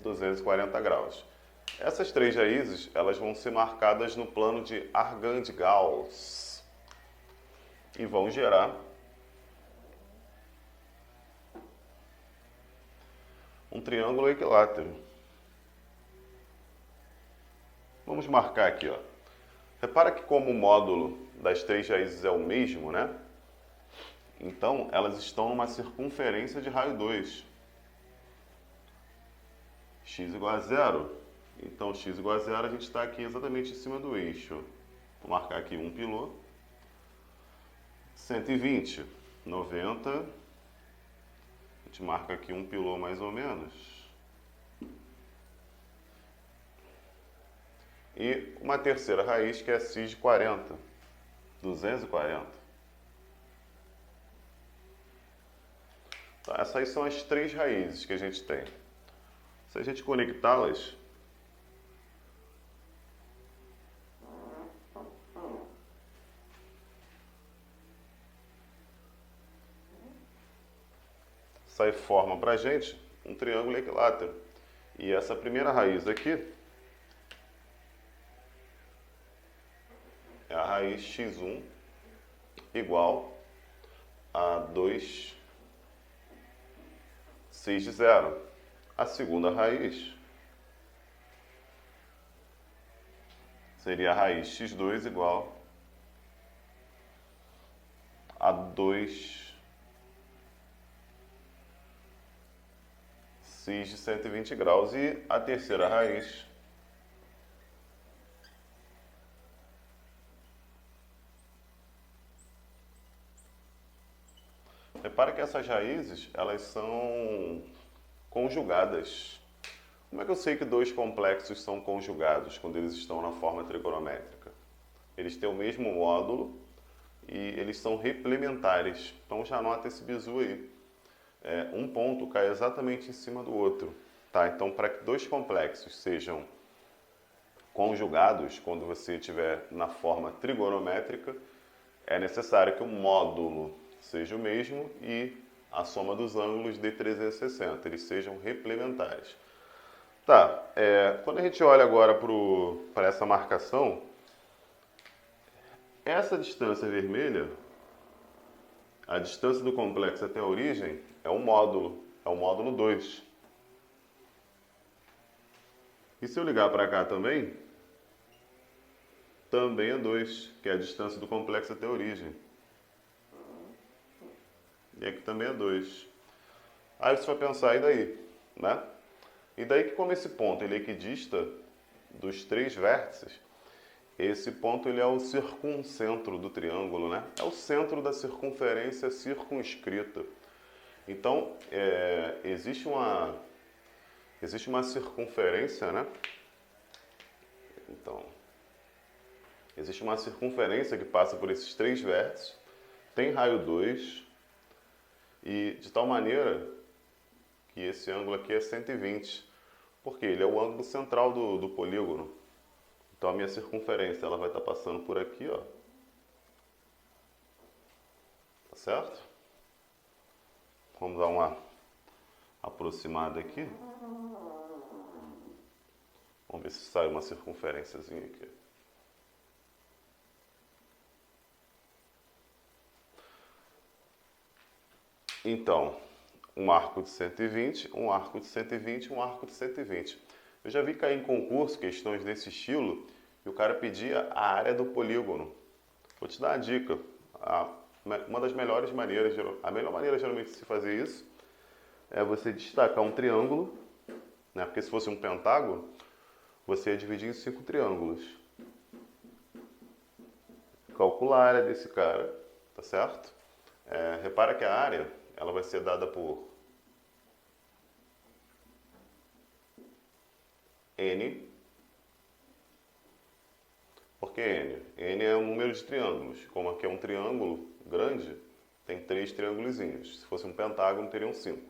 240 graus. Essas 3 raízes, elas vão ser marcadas no plano de Argand-Gauss e vão gerar um triângulo equilátero. Vamos marcar aqui, ó. Repara que como o módulo das 3 raízes é o mesmo, né? Então, elas estão numa circunferência de raio 2. X igual a 0. Então, x igual a 0, a gente está aqui exatamente em cima do eixo. Vou marcar aqui 1 pilô. 120, 90. A gente marca aqui 1 pilô mais ou menos. E uma terceira raiz, que é cis de 40. 240. Então, essas aí são as 3 raízes que a gente tem. Se a gente conectá-las, sai forma para a gente um triângulo equilátero. E essa primeira raiz aqui é a raiz x1 igual a 2 cis de 0. A segunda raiz seria a raiz x2 igual a 2 cis de 120 graus. E a terceira raiz repara que essas raízes, elas são conjugadas. Como é que eu sei que 2 complexos são conjugados quando eles estão na forma trigonométrica? Eles têm o mesmo módulo e eles são replementares. Então já anota esse bizu aí. Um ponto cai exatamente em cima do outro. Tá? Então, para que 2 complexos sejam conjugados, quando você estiver na forma trigonométrica, é necessário que o módulo seja o mesmo e a soma dos ângulos dê 360, eles sejam replementares. Tá, quando a gente olha agora para essa marcação, essa distância vermelha, a distância do complexo até a origem, é o módulo 2. E se eu ligar para cá também é 2, que é a distância do complexo até a origem. E aqui também é 2. Aí você vai pensar, e daí? Né? E daí que como esse ponto ele é equidista dos 3 vértices, esse ponto ele é o circuncentro do triângulo, né? É o centro da circunferência circunscrita. Então, existe uma circunferência, né? Então, existe uma circunferência que passa por esses três vértices, tem raio 2, e de tal maneira que esse ângulo aqui é 120, porque ele é o ângulo central do polígono. Então a minha circunferência ela vai estar passando por aqui, ó. Tá certo? Vamos dar uma aproximada aqui. Vamos ver se sai uma circunferênciazinha aqui. Então, um arco de 120, um arco de 120, um arco de 120. Eu já vi cair em concurso questões desse estilo e o cara pedia a área do polígono. Vou te dar uma dica. Uma das melhores maneiras, a melhor maneira geralmente de se fazer isso é você destacar um triângulo, né? Porque se fosse um pentágono, você ia dividir em 5 triângulos. Calcula a área desse cara, tá certo? Repara que a área ela vai ser dada por N. Por que N? N é um número de triângulos. Como aqui é um triângulo grande, tem 3 triângulozinhos. Se fosse um pentágono, teriam 5.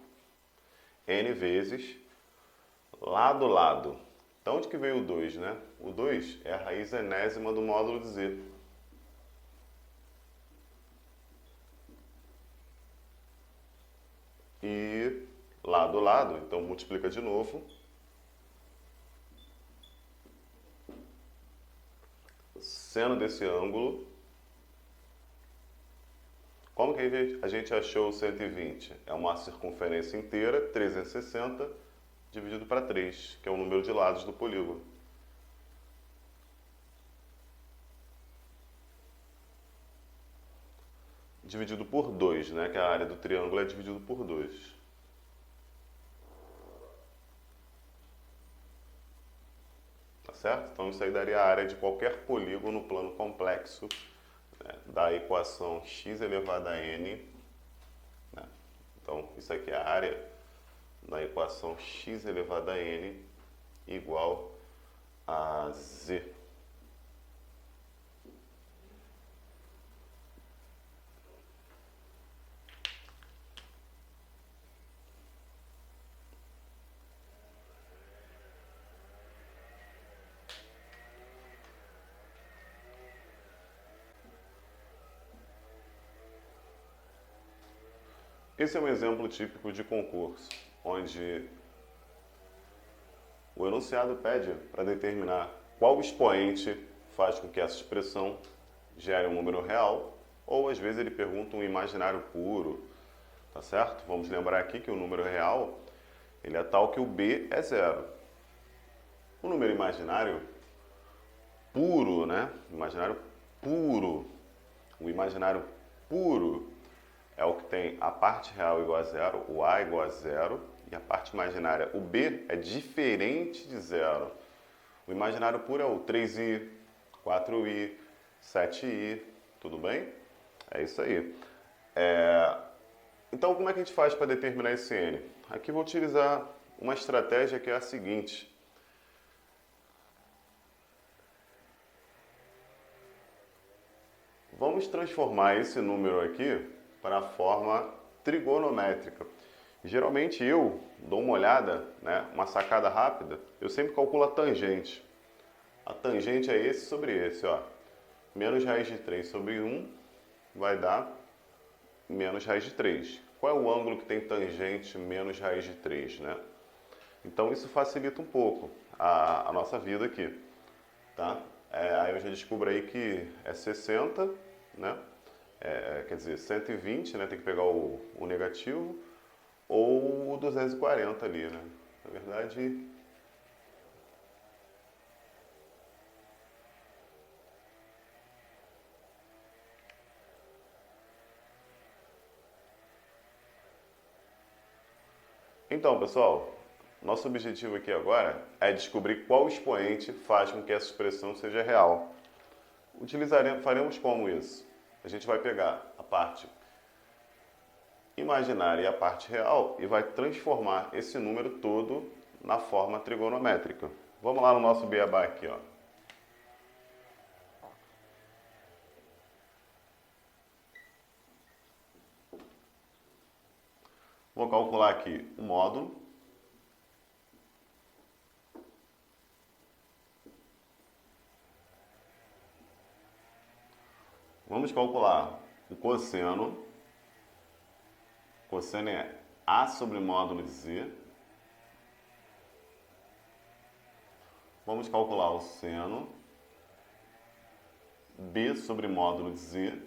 N vezes lado, lado. Então, onde que veio o 2, né? O 2 é a raiz enésima do módulo de Z. E lado, lado, então multiplica de novo. Seno desse ângulo. Como que a gente achou o 120? É uma circunferência inteira, 360, dividido para 3, que é o número de lados do polígono. Dividido por 2, né? Que a área do triângulo é dividido por 2. Tá certo? Então isso aí daria a área de qualquer polígono no plano complexo, né, da equação x elevado a n. Né? Então isso aqui é a área da equação x elevado a n igual a z. Esse é um exemplo típico de concurso, onde o enunciado pede para determinar qual expoente faz com que essa expressão gere um número real, ou às vezes ele pergunta um imaginário puro, tá certo? Vamos lembrar aqui que o número real ele é tal que o b é zero. O número imaginário puro, né? Imaginário puro. O imaginário puro é o que tem a parte real igual a zero, o a igual a zero, e a parte imaginária, o b, é diferente de zero. O imaginário puro é o 3i, 4i, 7i, tudo bem? É isso aí. Então, como é que a gente faz para determinar esse n? Aqui vou utilizar uma estratégia que é a seguinte. Vamos transformar esse número aqui para a forma trigonométrica. Geralmente eu dou uma olhada, né, uma sacada rápida, eu sempre calculo a tangente. A tangente é esse sobre esse, ó. Menos raiz de 3 sobre 1 vai dar menos raiz de 3. Qual é o ângulo que tem tangente menos raiz de 3, né? Então isso facilita um pouco a nossa vida aqui, tá? Aí eu já descubro aí que é 60, né? Quer dizer, 120, né? Tem que pegar o negativo, ou o 240 ali, né? Na verdade, então, pessoal, nosso objetivo aqui agora é descobrir qual expoente faz com que essa expressão seja real. Faremos como isso? A gente vai pegar a parte imaginária e a parte real e vai transformar esse número todo na forma trigonométrica. Vamos lá no nosso beabá aqui, ó. Vou calcular aqui o módulo. Vamos calcular o cosseno. Cosseno é A sobre módulo de Z. Vamos calcular o seno. B sobre módulo de Z.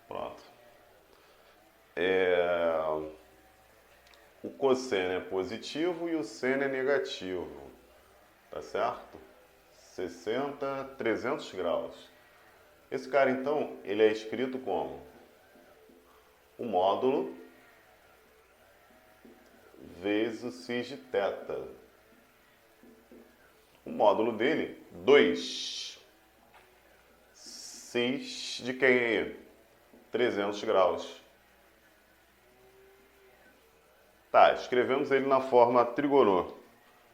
Pronto. O cosseno é positivo e o seno é negativo. Tá certo? 60, 300 graus. Esse cara, então, ele é escrito como o módulo vezes o sinus de θ. O módulo dele, 2. Sinus de quem é ele? 300 graus. Tá, escrevemos ele na forma trigonô.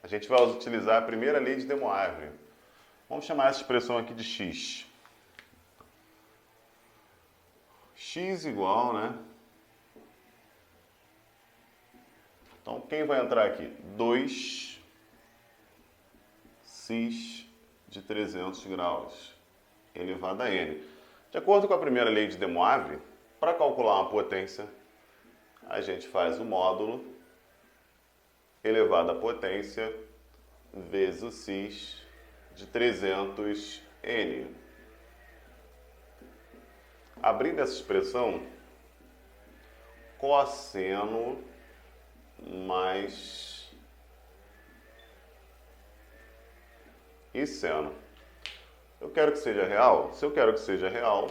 A gente vai utilizar a primeira lei de De Moivre. Vamos chamar essa expressão aqui de x. X igual, né? Então, quem vai entrar aqui? 2 cis de 300 graus elevado a n. De acordo com a primeira lei de De Moivre, para calcular uma potência, a gente faz o módulo elevado à potência vezes o cis de 300n. Abrindo essa expressão, cosseno mais e seno. Eu quero que seja real? Se eu quero que seja real,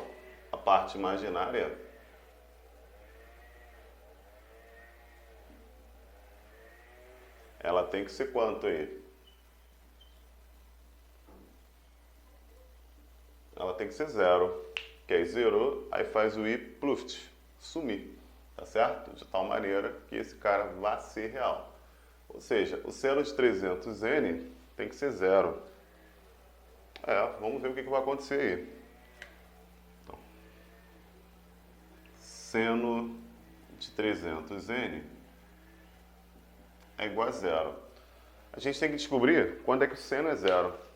a parte imaginária ela tem que ser quanto aí? Ela tem que ser 0. Que aí zerou, aí faz o i pluft, sumir. Tá certo? De tal maneira que esse cara vai ser real. Ou seja, o seno de 300n tem que ser 0. Vamos ver o que vai acontecer aí. Então, seno de 300n é igual a 0. A gente tem que descobrir quando é que o seno é 0.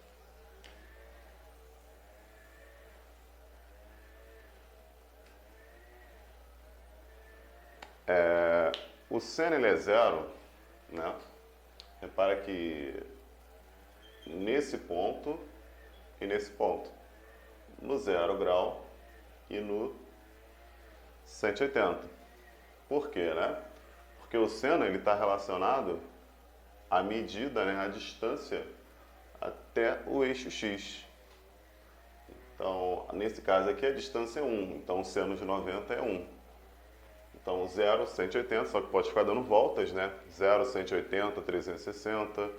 O seno ele é 0, né? Repara que nesse ponto e nesse ponto, no 0 grau e no 180. Por quê, né? Porque o seno ele está relacionado à medida, né, à distância até o eixo x. Então, nesse caso aqui a distância é 1, então o seno de 90 é 1. Então, 0, 180, só que pode ficar dando voltas, né? 0, 180, 360.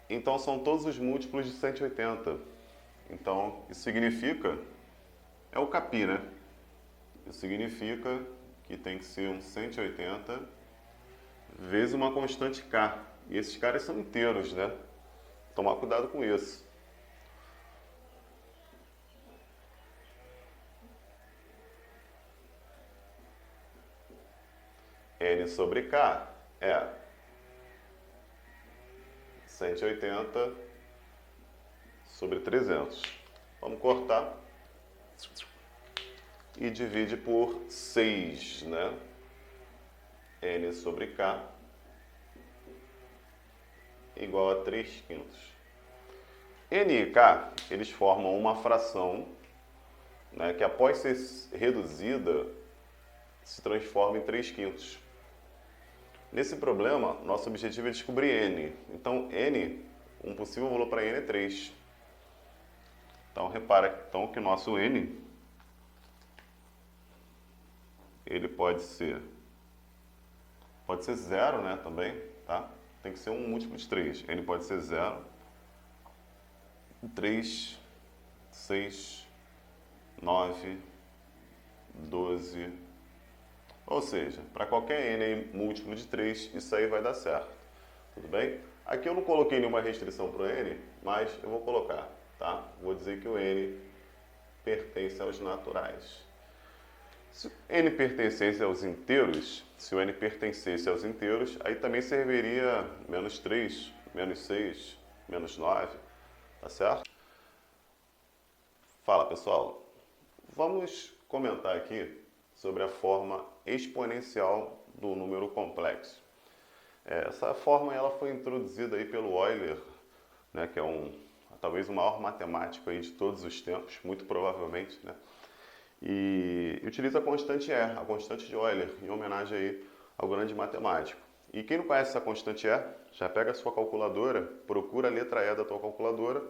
Então, são todos os múltiplos de 180. Então, isso significa... É o capi, né? Isso significa que tem que ser um 180 vezes uma constante k. E esses caras são inteiros, né? Tomar cuidado com isso. N sobre K é 180 sobre 300. Vamos cortar. E divide por 6, né? N sobre K igual a 3/5. N e K, eles formam uma fração, né, que após ser reduzida, se transforma em 3/5. Nesse problema, nosso objetivo é descobrir n. Então, n, um possível valor para n é 3. Então, repara então, que o nosso n, ele pode ser 0, né, também, tá? Tem que ser um múltiplo de 3. N pode ser 0 3, 6, 9, 12. Ou seja, para qualquer n aí, múltiplo de 3, isso aí vai dar certo. Tudo bem? Aqui eu não coloquei nenhuma restrição para o n, mas eu vou colocar, tá? Vou dizer que o n pertence aos naturais. Se o n pertencesse aos inteiros, se o n pertencesse aos inteiros, aí também serviria menos 3, menos 6, menos 9, tá certo? Fala pessoal, vamos comentar aqui sobre a forma exponencial do número complexo. Essa forma ela foi introduzida aí pelo Euler, né, que é talvez o maior matemático aí de todos os tempos, muito provavelmente, né? E utiliza a constante E, a constante de Euler, em homenagem aí ao grande matemático. E quem não conhece essa constante E, já pega a sua calculadora, procura a letra E da tua calculadora,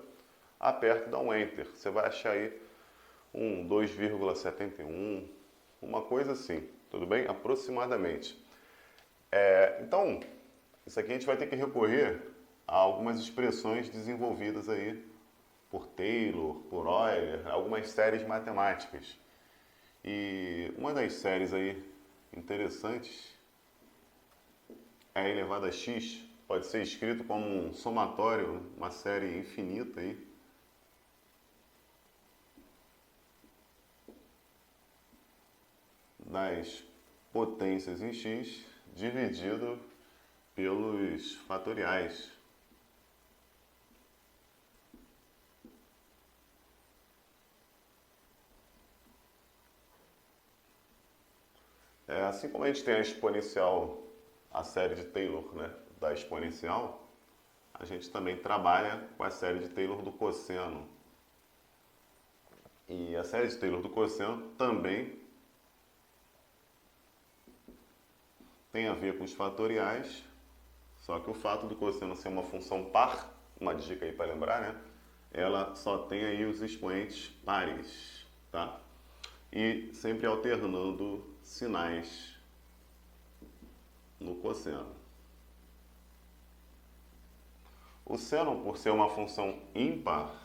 aperta e dá um Enter. Você vai achar aí um 2,71, uma coisa assim, tudo bem? Aproximadamente. Então, isso aqui a gente vai ter que recorrer a algumas expressões desenvolvidas aí por Taylor, por Euler, algumas séries matemáticas. E uma das séries aí interessantes é E elevado a x, pode ser escrito como um somatório, uma série infinita aí. Das potências em x dividido pelos fatoriais. Assim como a gente tem a exponencial, a série de Taylor, né, da exponencial, a gente também trabalha com a série de Taylor do cosseno. E a série de Taylor do cosseno também tem a ver com os fatoriais, só que o fato do cosseno ser uma função par, uma dica aí para lembrar, né? Ela só tem aí os expoentes pares, tá? E sempre alternando sinais no cosseno. O seno, por ser uma função ímpar,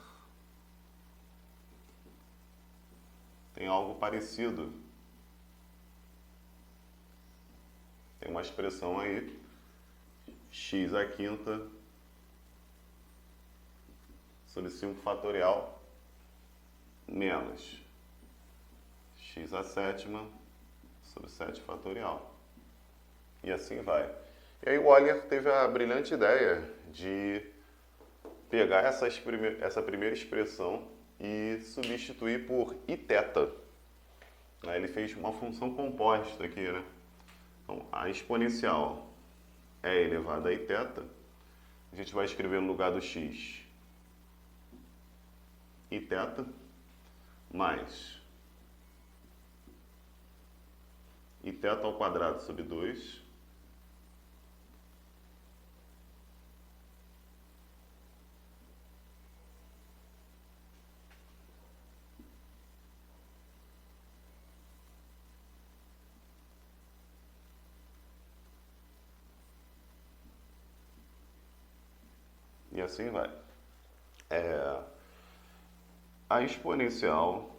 tem algo parecido. Tem uma expressão aí, x à quinta sobre 5 fatorial menos x à sétima sobre 7 fatorial. E assim vai. E aí o Euler teve a brilhante ideia de pegar essa primeira expressão e substituir por iθ. Aí ele fez uma função composta aqui, né? Então, a exponencial é elevada a iθ. A gente vai escrever no lugar do x iθ mais iθ ao quadrado sobre 2 e assim vai. A exponencial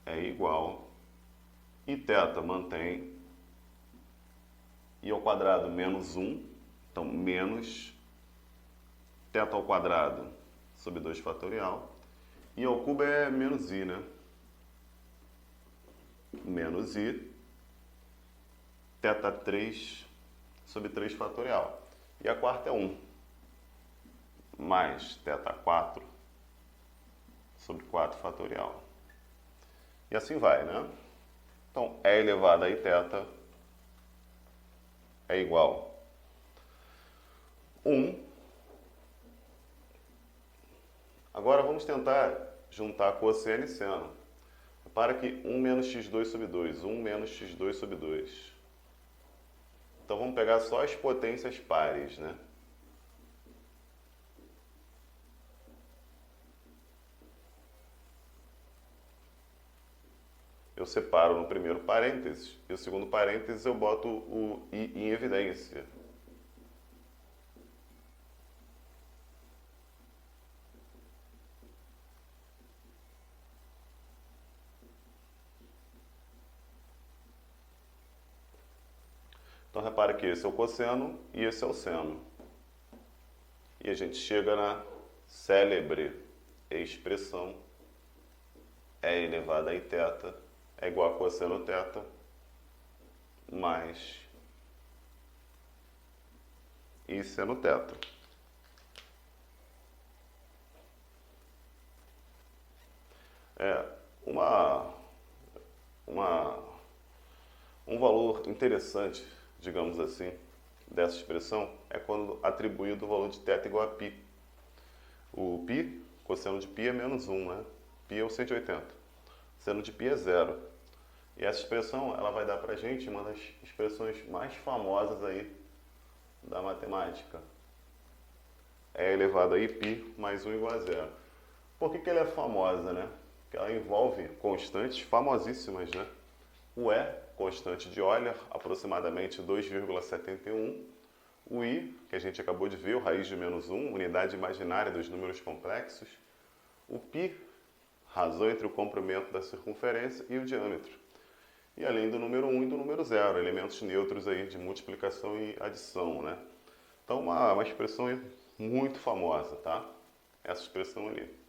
é igual, iθ mantém, i ao quadrado menos 1, então menos θ ao quadrado sobre 2 fatorial, i ao cubo é menos i, né? Menos i, θ3 sobre 3 fatorial. E a quarta é 1, mais θ4 sobre 4 fatorial. E assim vai, né? Então, E elevado a iθ é igual a 1. Agora vamos tentar juntar cosseno e seno. Repara que 1 menos x2 sobre 2, 1 menos x2 sobre 2. Então vamos pegar só as potências pares, né? Eu separo no primeiro parênteses e o segundo parênteses eu boto o i em evidência. Então repare que esse é o cosseno e esse é o seno. E a gente chega na célebre expressão E elevado a θ é igual a cosseno θ mais I seno θ. Um valor interessante, digamos assim, dessa expressão é quando atribuído o valor de θ igual a π. O π, cosseno de π é menos 1, né? Π é o 180. Seno de π é zero. E essa expressão ela vai dar para a gente uma das expressões mais famosas aí da matemática. É elevado a π mais 1 igual a zero. Por que ela é famosa, né? Porque ela envolve constantes famosíssimas, né? O E, constante de Euler, aproximadamente 2,71. O I, que a gente acabou de ver, o raiz de menos 1, unidade imaginária dos números complexos. O π, razão entre o comprimento da circunferência e o diâmetro. E além do número 1 e do número 0, elementos neutros aí de multiplicação e adição, né? Então, uma expressão muito famosa, tá? Essa expressão ali.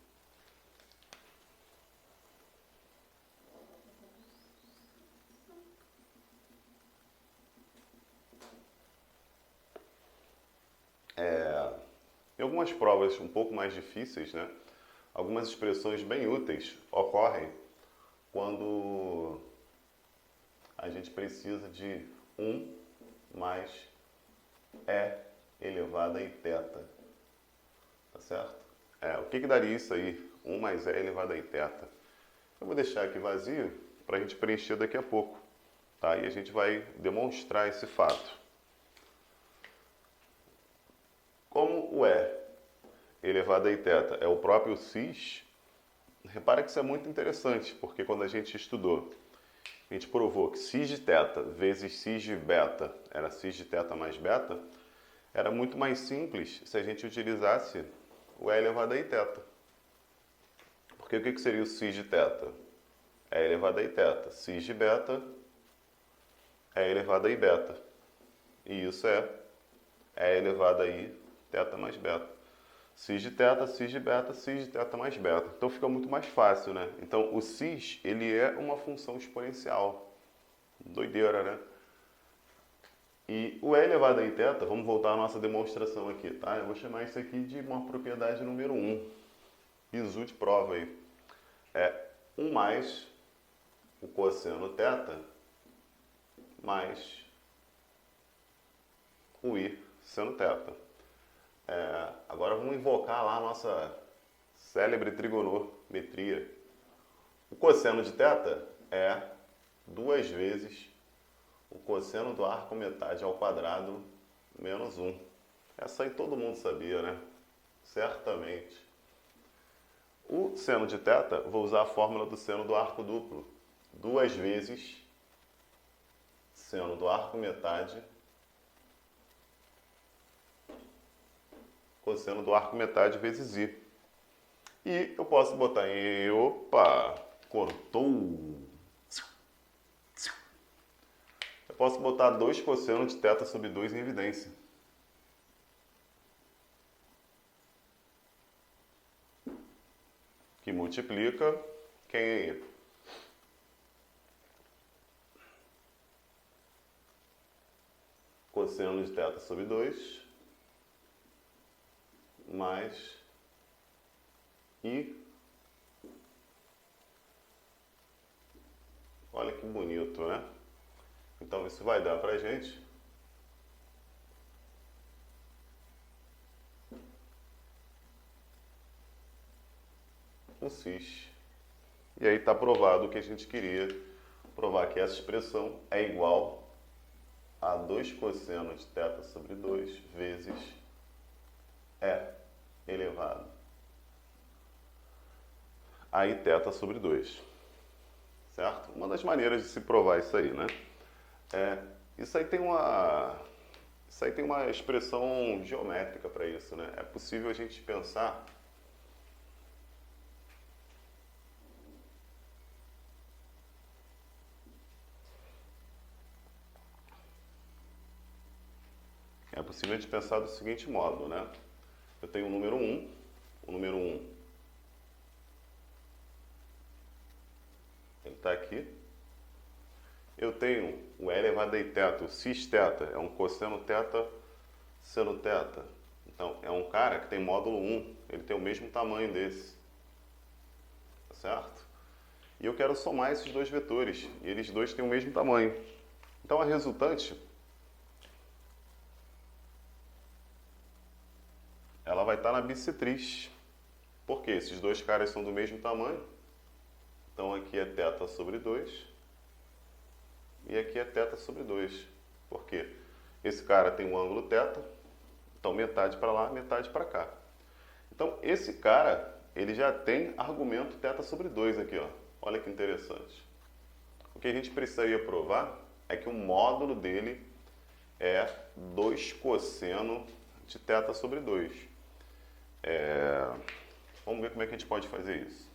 Em algumas provas um pouco mais difíceis, né? Algumas expressões bem úteis ocorrem quando a gente precisa de 1 mais E elevado a θ. Tá certo? O que daria isso aí? 1 mais E elevado a θ. Eu vou deixar aqui vazio para a gente preencher daqui a pouco. Tá? E a gente vai demonstrar esse fato. Como o E elevado a θ é o próprio cis, repara que isso é muito interessante, porque quando a gente estudou, a gente provou que cis de θ vezes cis de beta era cis de θ mais beta, era muito mais simples se a gente utilizasse o E elevado a θ. Porque o que seria o cis de θ? E elevado a θ. Cis de beta é elevado a I beta. E isso é E elevado a I θ mais beta. Cis de θ, cis de beta, cis de θ mais beta. Então fica muito mais fácil, né? Então o cis, ele é uma função exponencial. Doideira, né? E o E elevado a θ, vamos voltar à nossa demonstração aqui, tá? Eu vou chamar isso aqui de uma propriedade número 1. Bizu de prova aí. É 1 mais o cosseno θ mais o I seno θ. Agora vamos invocar lá a nossa célebre trigonometria. O cosseno de θ é 2 vezes o cosseno do arco metade ao quadrado menos 1. Essa aí todo mundo sabia, né? Certamente. O seno de θ, vou usar a fórmula do seno do arco duplo. 2 vezes seno do arco metade cosseno do arco metade vezes I. E eu posso botar em... Opa! Cortou! Eu posso botar 2 cosseno de θ sobre 2 em evidência. Que multiplica quem é I? Cosseno de θ sobre 2 mais I. Olha que bonito, né? Então isso vai dar pra gente um cis. E aí está provado o que a gente queria, provar que essa expressão é igual a 2 cosseno de θ sobre 2 vezes E elevado a Iθ sobre 2. Certo? Uma das maneiras de se provar isso aí, né? Isso aí tem uma expressão geométrica para isso, né? É possível a gente pensar possível a gente pensar do seguinte modo, né? Eu tenho o número 1, o número 1 ele está aqui. Eu tenho o e elevado a i-θ, o cis-θ, é um cosseno θ seno θ. Então, é um cara que tem módulo 1, ele tem o mesmo tamanho desse. Tá certo? E eu quero somar esses dois vetores, e eles dois têm o mesmo tamanho. Então, a resultante, ela vai estar na bissetriz. Por quê? Esses dois caras são do mesmo tamanho. Então, aqui é θ sobre 2. E aqui é θ sobre 2. Por quê? Esse cara tem um ângulo θ. Então, metade para lá, metade para cá. Então, esse cara, ele já tem argumento θ sobre 2 aqui, ó. Olha que interessante. O que a gente precisaria provar é que o módulo dele é 2 cosseno de θ sobre 2. Vamos ver como é que a gente pode fazer isso.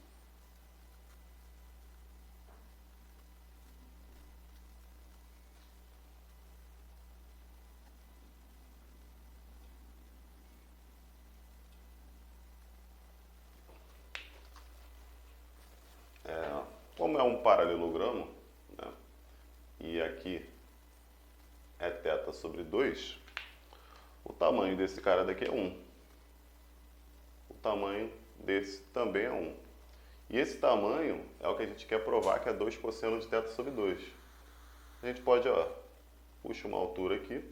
Como é um paralelogramo, né, e aqui é θ sobre 2, o tamanho desse cara daqui é 1. O tamanho desse também é 1. E esse tamanho é o que a gente quer provar, que é 2 cosseno de θ sobre 2. A gente pode, ó, puxa uma altura aqui.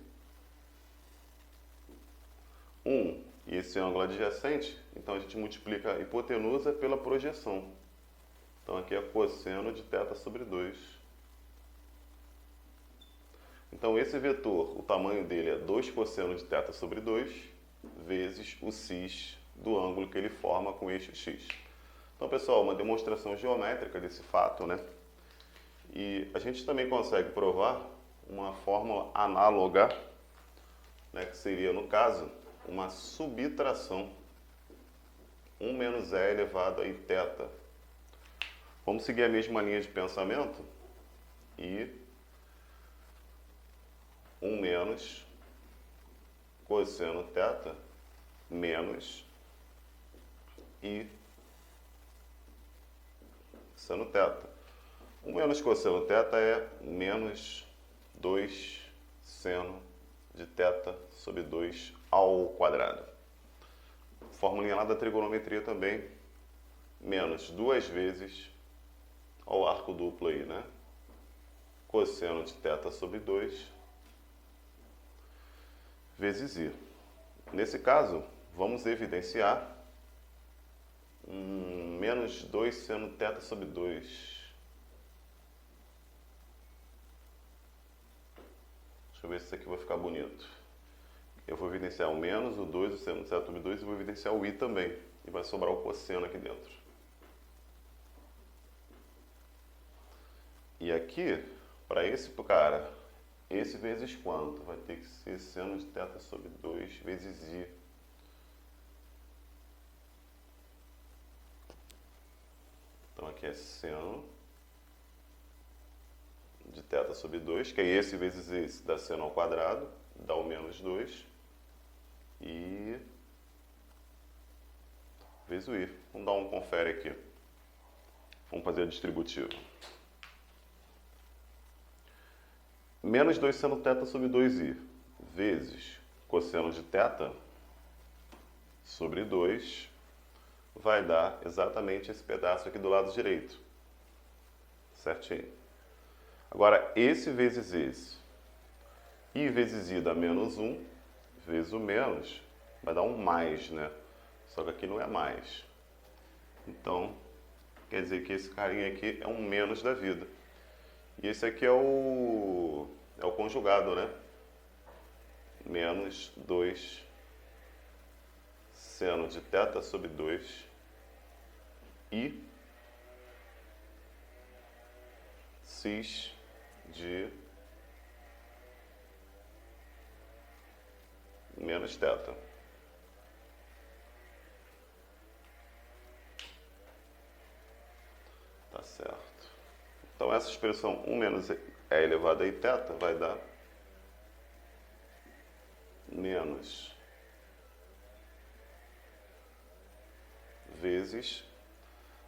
1 e esse ângulo adjacente, então a gente multiplica a hipotenusa pela projeção. Então aqui é cosseno de θ sobre 2. Então esse vetor, o tamanho dele é 2 cosseno de θ sobre 2 vezes o cis do ângulo que ele forma com o eixo x. Então, pessoal, uma demonstração geométrica desse fato, né? E a gente também consegue provar uma fórmula análoga, né, que seria, no caso, uma subtração. 1 menos e elevado a iθ. Vamos seguir a mesma linha de pensamento e 1 menos cosseno θ menos i seno θ. 1 menos cosseno θ é menos 2 seno de θ sobre 2 ao quadrado. Formulinha lá da trigonometria também, menos 2 vezes, ó, o arco duplo aí, né? Cosseno de θ sobre 2 vezes i. Nesse caso, vamos evidenciar menos 2 seno θ sobre 2. Deixa eu ver se isso aqui vai ficar bonito. Eu vou evidenciar o menos, o 2, o seno de θ sobre 2 e vou evidenciar o i também. E vai sobrar o cosseno aqui dentro. E aqui, para esse cara, esse vezes quanto? Vai ter que ser seno de θ sobre 2 vezes i. Então aqui é seno de θ sobre 2, que é esse vezes esse, dá seno ao quadrado, dá o menos 2. E vezes o i. Vamos dar um confere aqui. Vamos fazer a distributiva. Menos 2 seno θ sobre 2i vezes cosseno de θ sobre 2 vai dar exatamente esse pedaço aqui do lado direito. Certinho. Agora, esse vezes esse. I vezes i dá menos 1, vezes o menos, vai dar um mais, né? Só que aqui não é mais. Então, quer dizer que esse carinha aqui é um menos da vida. E esse aqui é o conjugado, né? Menos 2 seno de θ sobre 2 e cis de menos θ. Tá certo. Então essa expressão 1 menos e elevado a iθ vai dar menos vezes,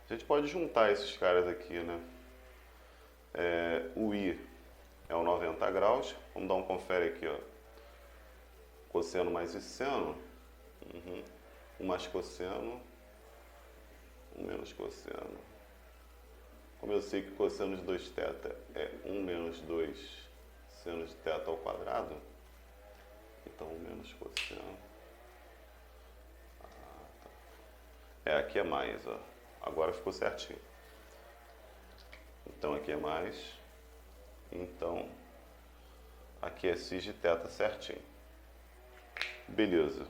a gente pode juntar esses caras aqui, né? O I é o 90 graus, vamos dar um confere aqui, ó. Cosseno mais e seno, 1 mais cosseno, 1 menos cosseno. Como eu sei que cosseno de 2θ é 1 menos 2 seno de θ ao quadrado, então 1 menos cosseno. Aqui é mais, ó. Agora ficou certinho. Então aqui é mais. Então aqui é cis de θ certinho. Beleza.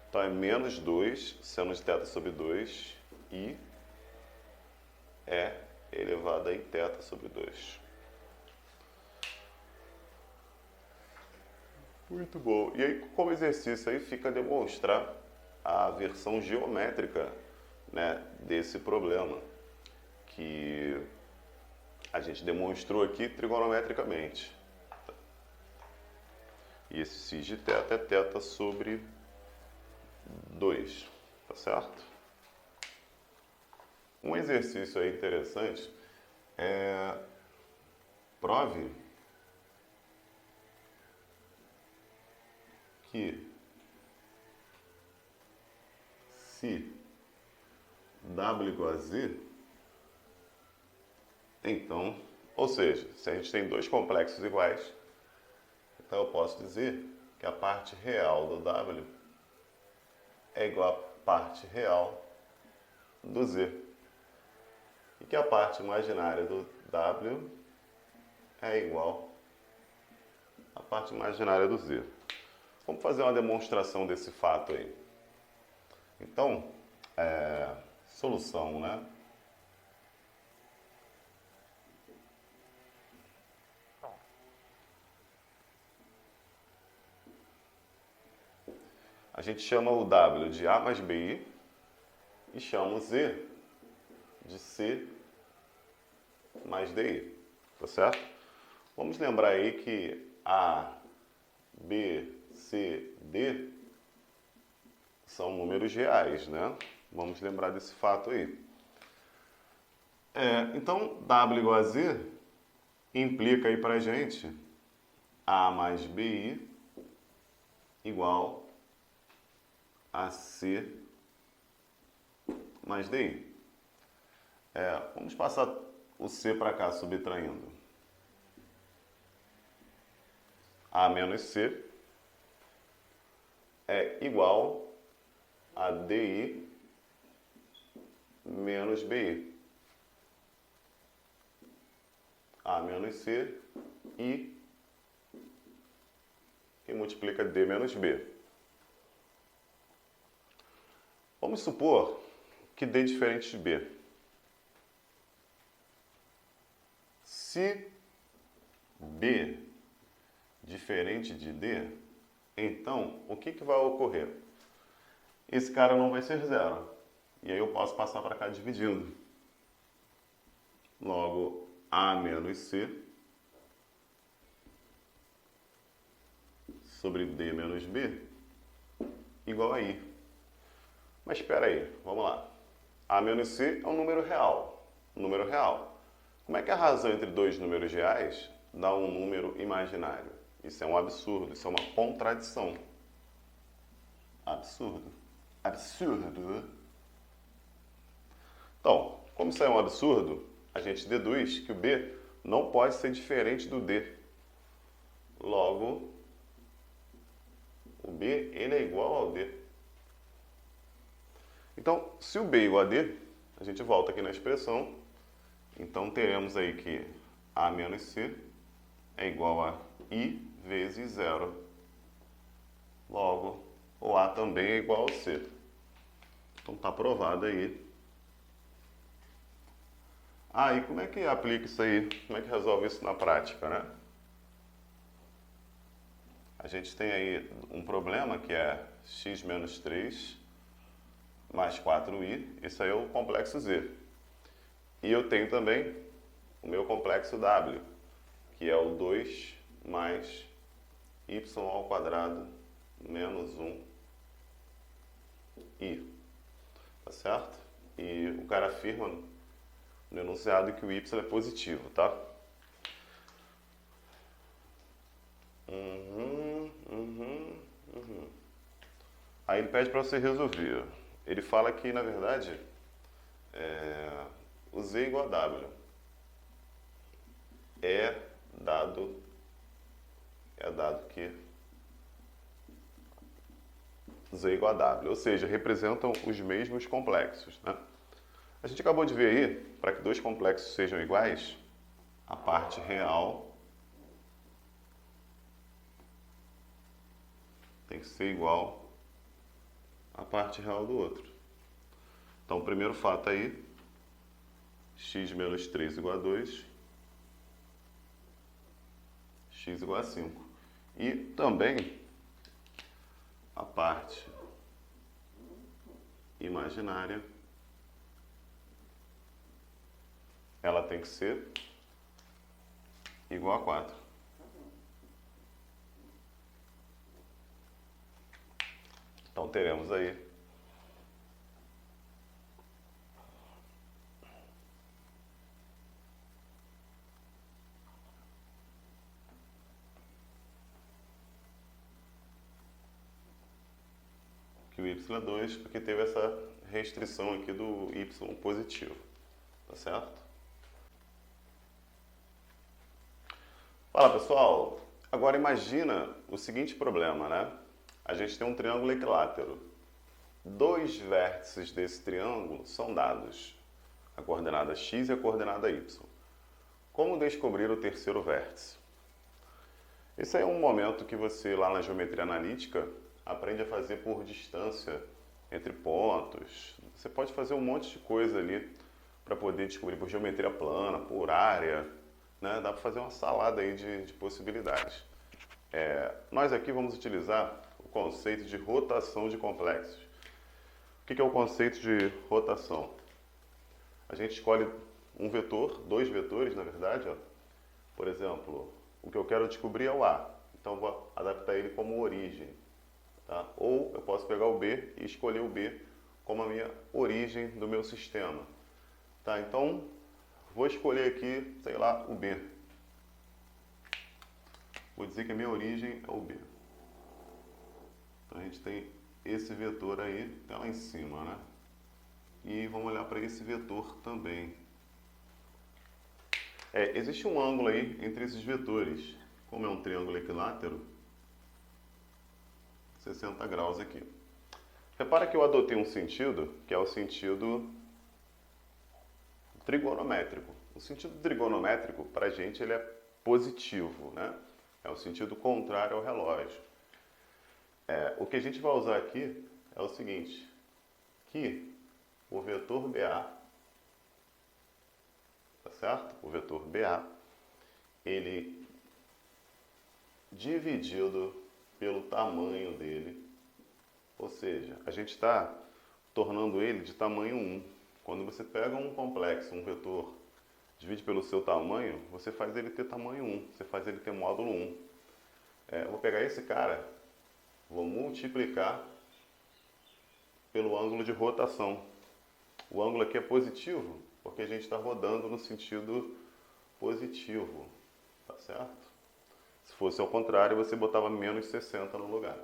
Então é menos 2 seno de θ sobre 2 e é elevado a θ sobre 2. Muito bom. E aí, como exercício aí, fica demonstrar a versão geométrica, né, desse problema, que a gente demonstrou aqui trigonometricamente. E esse cis de θ é θ sobre 2, tá certo? Um exercício aí interessante é prove que se W igual a Z, então, ou seja, se a gente tem dois complexos iguais, então eu posso dizer que a parte real do W é igual à parte real do Z. E que a parte imaginária do W é igual à parte imaginária do Z. Vamos fazer uma demonstração desse fato aí. Então, solução, né? A gente chama o W de A mais BI e chama o Z de C mais DI, tá certo? Vamos lembrar aí que A, B, C, D são números reais, né? Vamos lembrar desse fato aí. Então, W igual a Z implica aí pra gente A mais BI igual a C mais DI. Vamos passar o C para cá, subtraindo. A menos C é igual a DI menos BI. A menos C e multiplica D menos B. Vamos supor que D é diferente de B. Se B diferente de D, então o que vai ocorrer? Esse cara não vai ser zero. E aí eu posso passar para cá dividindo. Logo, A menos C sobre D menos B igual a I. Mas espera aí, vamos lá. A menos C é um número real. Um número real. Como é que a razão entre dois números reais dá um número imaginário? Isso é um absurdo, isso é uma contradição. Absurdo. Absurdo. Então, como isso é um absurdo, a gente deduz que o B não pode ser diferente do D. Logo, o B ele é igual ao D. Então, se o B é igual a D, a gente volta aqui na expressão. Então, teremos aí que A menos C é igual a I vezes zero. Logo, o A também é igual ao C. Então, está provado aí. E como é que aplica isso aí? Como é que resolve isso na prática, né? A gente tem aí um problema que é x menos 3 mais 4i. Isso aí é o complexo Z. E eu tenho também o meu complexo W, que é o 2 mais y ao quadrado menos 1i, tá certo? E o cara afirma no enunciado que o y é positivo, tá? Aí ele pede para você resolver. Ele fala que, na verdade, o z igual a w é dado que z igual a w, ou seja, representam os mesmos complexos, né? A gente acabou de ver aí, para que dois complexos sejam iguais, a parte real tem que ser igual à parte real do outro. Então, o primeiro fato aí, x menos 3 igual a 2, x igual a 5. E também a parte imaginária, ela tem que ser igual a 4. Então teremos aí que o y é 2, porque teve essa restrição aqui do y positivo, tá certo? Fala pessoal, agora imagina o seguinte problema, né? A gente tem um triângulo equilátero. Dois vértices desse triângulo são dados, a coordenada x e a coordenada y. Como descobrir o terceiro vértice? Esse aí é um momento que você, lá na geometria analítica, aprende a fazer por distância entre pontos. Você pode fazer um monte de coisa ali para poder descobrir por geometria plana, por área, né? Dá para fazer uma salada aí de possibilidades. Nós aqui vamos utilizar o conceito de rotação de complexos. O que é o conceito de rotação? A gente escolhe um vetor, dois vetores na verdade, ó. Por exemplo, o que eu quero descobrir é o A, então vou adaptar ele como origem. Tá? Ou eu posso pegar o B e escolher o B como a minha origem do meu sistema. Tá? Então, vou escolher aqui, sei lá, o B. Vou dizer que a minha origem é o B. Então, a gente tem esse vetor aí, tá lá em cima, né? E vamos olhar para esse vetor também. Existe um ângulo aí entre esses vetores. Como é um triângulo equilátero, 60 graus aqui. Repara que eu adotei um sentido, que é o sentido trigonométrico. O sentido trigonométrico, para a gente, ele é positivo, né? É o sentido contrário ao relógio. O que a gente vai usar aqui é o seguinte, que o vetor BA, tá certo? O vetor BA, ele dividido pelo tamanho dele, ou seja, a gente está tornando ele de tamanho 1. Quando você pega um complexo, um vetor, divide pelo seu tamanho, você faz ele ter tamanho 1, você faz ele ter módulo 1. Eu vou pegar esse cara, vou multiplicar pelo ângulo de rotação. O ângulo aqui é positivo, porque a gente está rodando no sentido positivo, tá certo? Se fosse ao contrário, você botava menos 60 no lugar.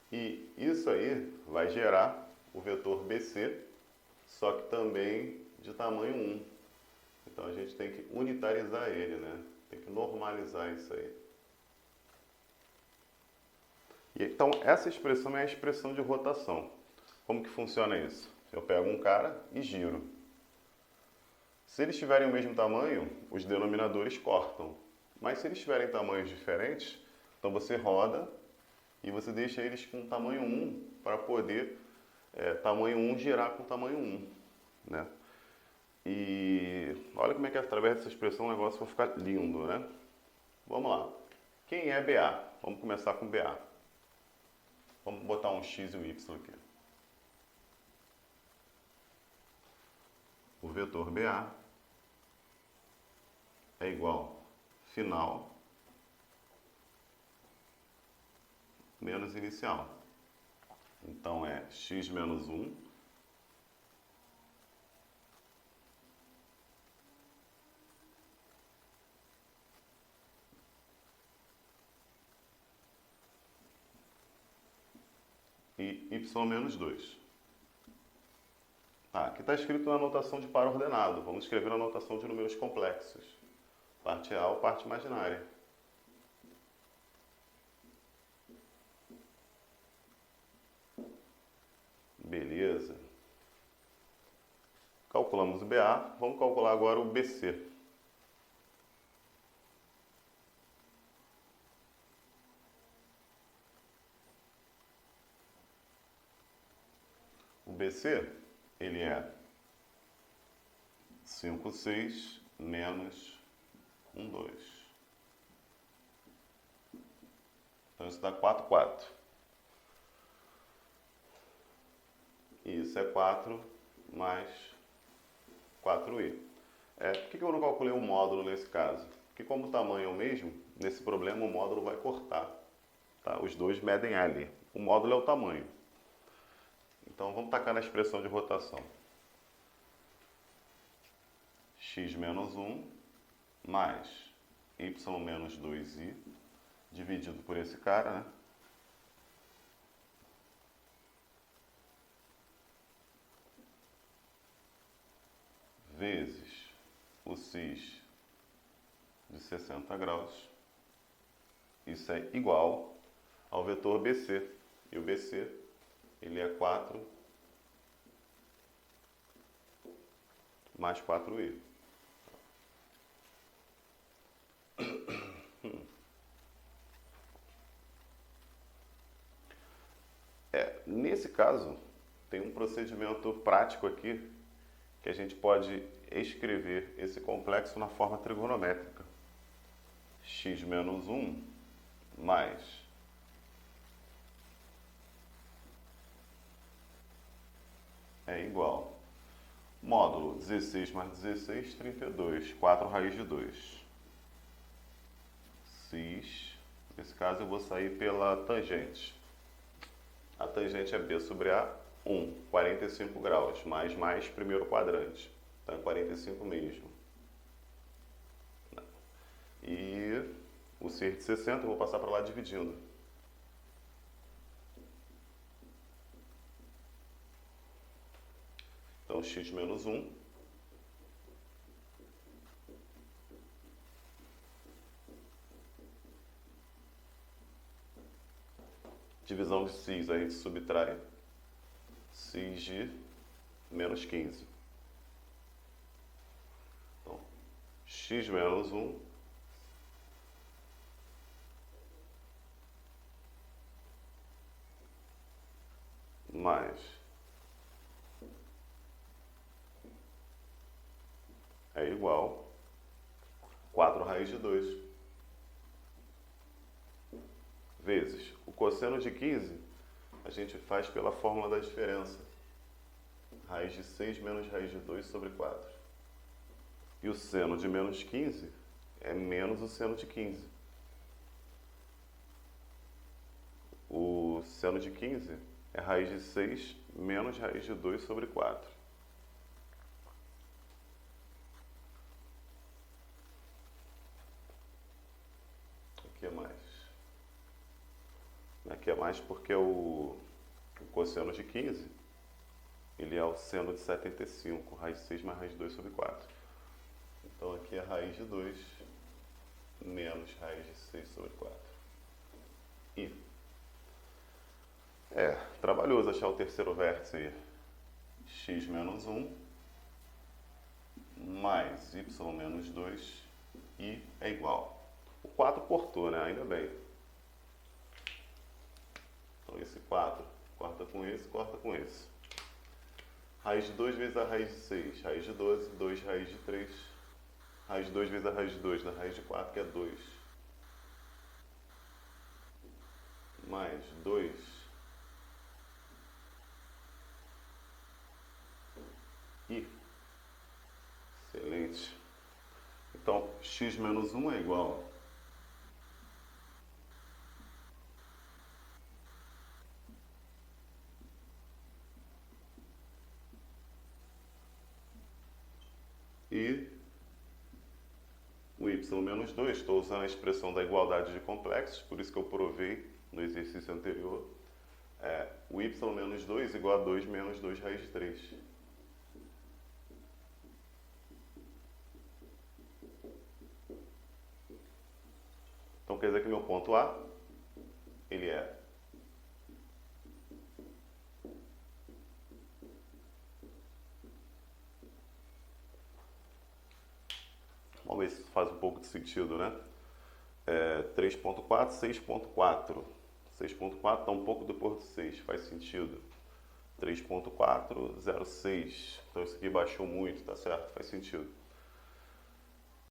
E isso aí vai gerar o vetor BC, só que também de tamanho 1. Então a gente tem que unitarizar ele, né? Tem que normalizar isso aí. Então essa expressão é a expressão de rotação. Como que funciona isso? Eu pego um cara e giro. Se eles tiverem o mesmo tamanho, os denominadores cortam. Mas se eles tiverem tamanhos diferentes, então você roda e você deixa eles com tamanho 1 para poder tamanho 1 girar com tamanho 1, né? E olha como é que através dessa expressão o negócio vai ficar lindo, né? Vamos lá. Quem é BA? Vamos começar com BA. Vamos botar um x e um y aqui. O vetor BA é igual final menos inicial. Então é x menos 1 e y menos 2. Aqui está escrito na notação de par ordenado. Vamos escrever na notação de números complexos. Parte real, parte imaginária. Beleza. Calculamos o BA. Vamos calcular agora o BC. O BC, ele é 5, 6 menos 1, 2. Então isso dá 4, 4. E isso é 4 mais 4i. Por que eu não calculei o módulo nesse caso? Porque como o tamanho é o mesmo, nesse problema o módulo vai cortar. Tá? Os dois medem ali. O módulo é o tamanho. Então vamos tacar na expressão de rotação. X menos 1 mais y menos 2i dividido por esse cara, né? Vezes o cis de 60 graus. Isso é igual ao vetor BC. E o BC, ele é 4 mais 4i. Nesse caso, tem um procedimento prático aqui que a gente pode escrever esse complexo na forma trigonométrica. X menos 1 mais é igual. Módulo 16 mais 16, 32. 4 raiz de 2. Cis. Nesse caso eu vou sair pela tangente. A tangente é B sobre A, 1, 45 graus, mais, primeiro quadrante. Então é 45 mesmo. E o ser de 60 eu vou passar para lá dividindo. Então x menos 1 divisão de cis, a gente subtrai cis de menos 15. Então, x menos 1 mais é igual 4 raiz de 2 vezes o cosseno de 15, a gente faz pela fórmula da diferença. Raiz de 6 menos raiz de 2 sobre 4. E o seno de menos 15 é menos o seno de 15. O seno de 15 é raiz de 6 menos raiz de 2 sobre 4. Aqui é mais. Aqui é mais porque o cosseno de 15, ele é o seno de 75, raiz de 6 mais raiz de 2 sobre 4. Então aqui é raiz de 2 menos raiz de 6 sobre 4. E trabalhoso achar o terceiro vértice aí. X menos 1 mais y menos 2 e é igual. O 4 cortou, né? Ainda bem. Então esse 4 corta com esse, corta com esse. Raiz de 2 vezes a raiz de 6, raiz de 12, 2 raiz de 3. Raiz de 2 vezes a raiz de 2 da raiz de 4, que é 2. Mais 2. E excelente. Então, x menos 1 é igual E o y menos 2, estou usando a expressão da igualdade de complexos, por isso que eu provei no exercício anterior, o y menos 2 igual a 2 menos 2 raiz de 3. Então quer dizer que meu ponto A, ele é vamos ver se faz um pouco de sentido, né? 3.4, 6.4. 6.4 está um pouco depois do 6, faz sentido. 3.4, 0,6. Então isso aqui baixou muito, tá certo? Faz sentido.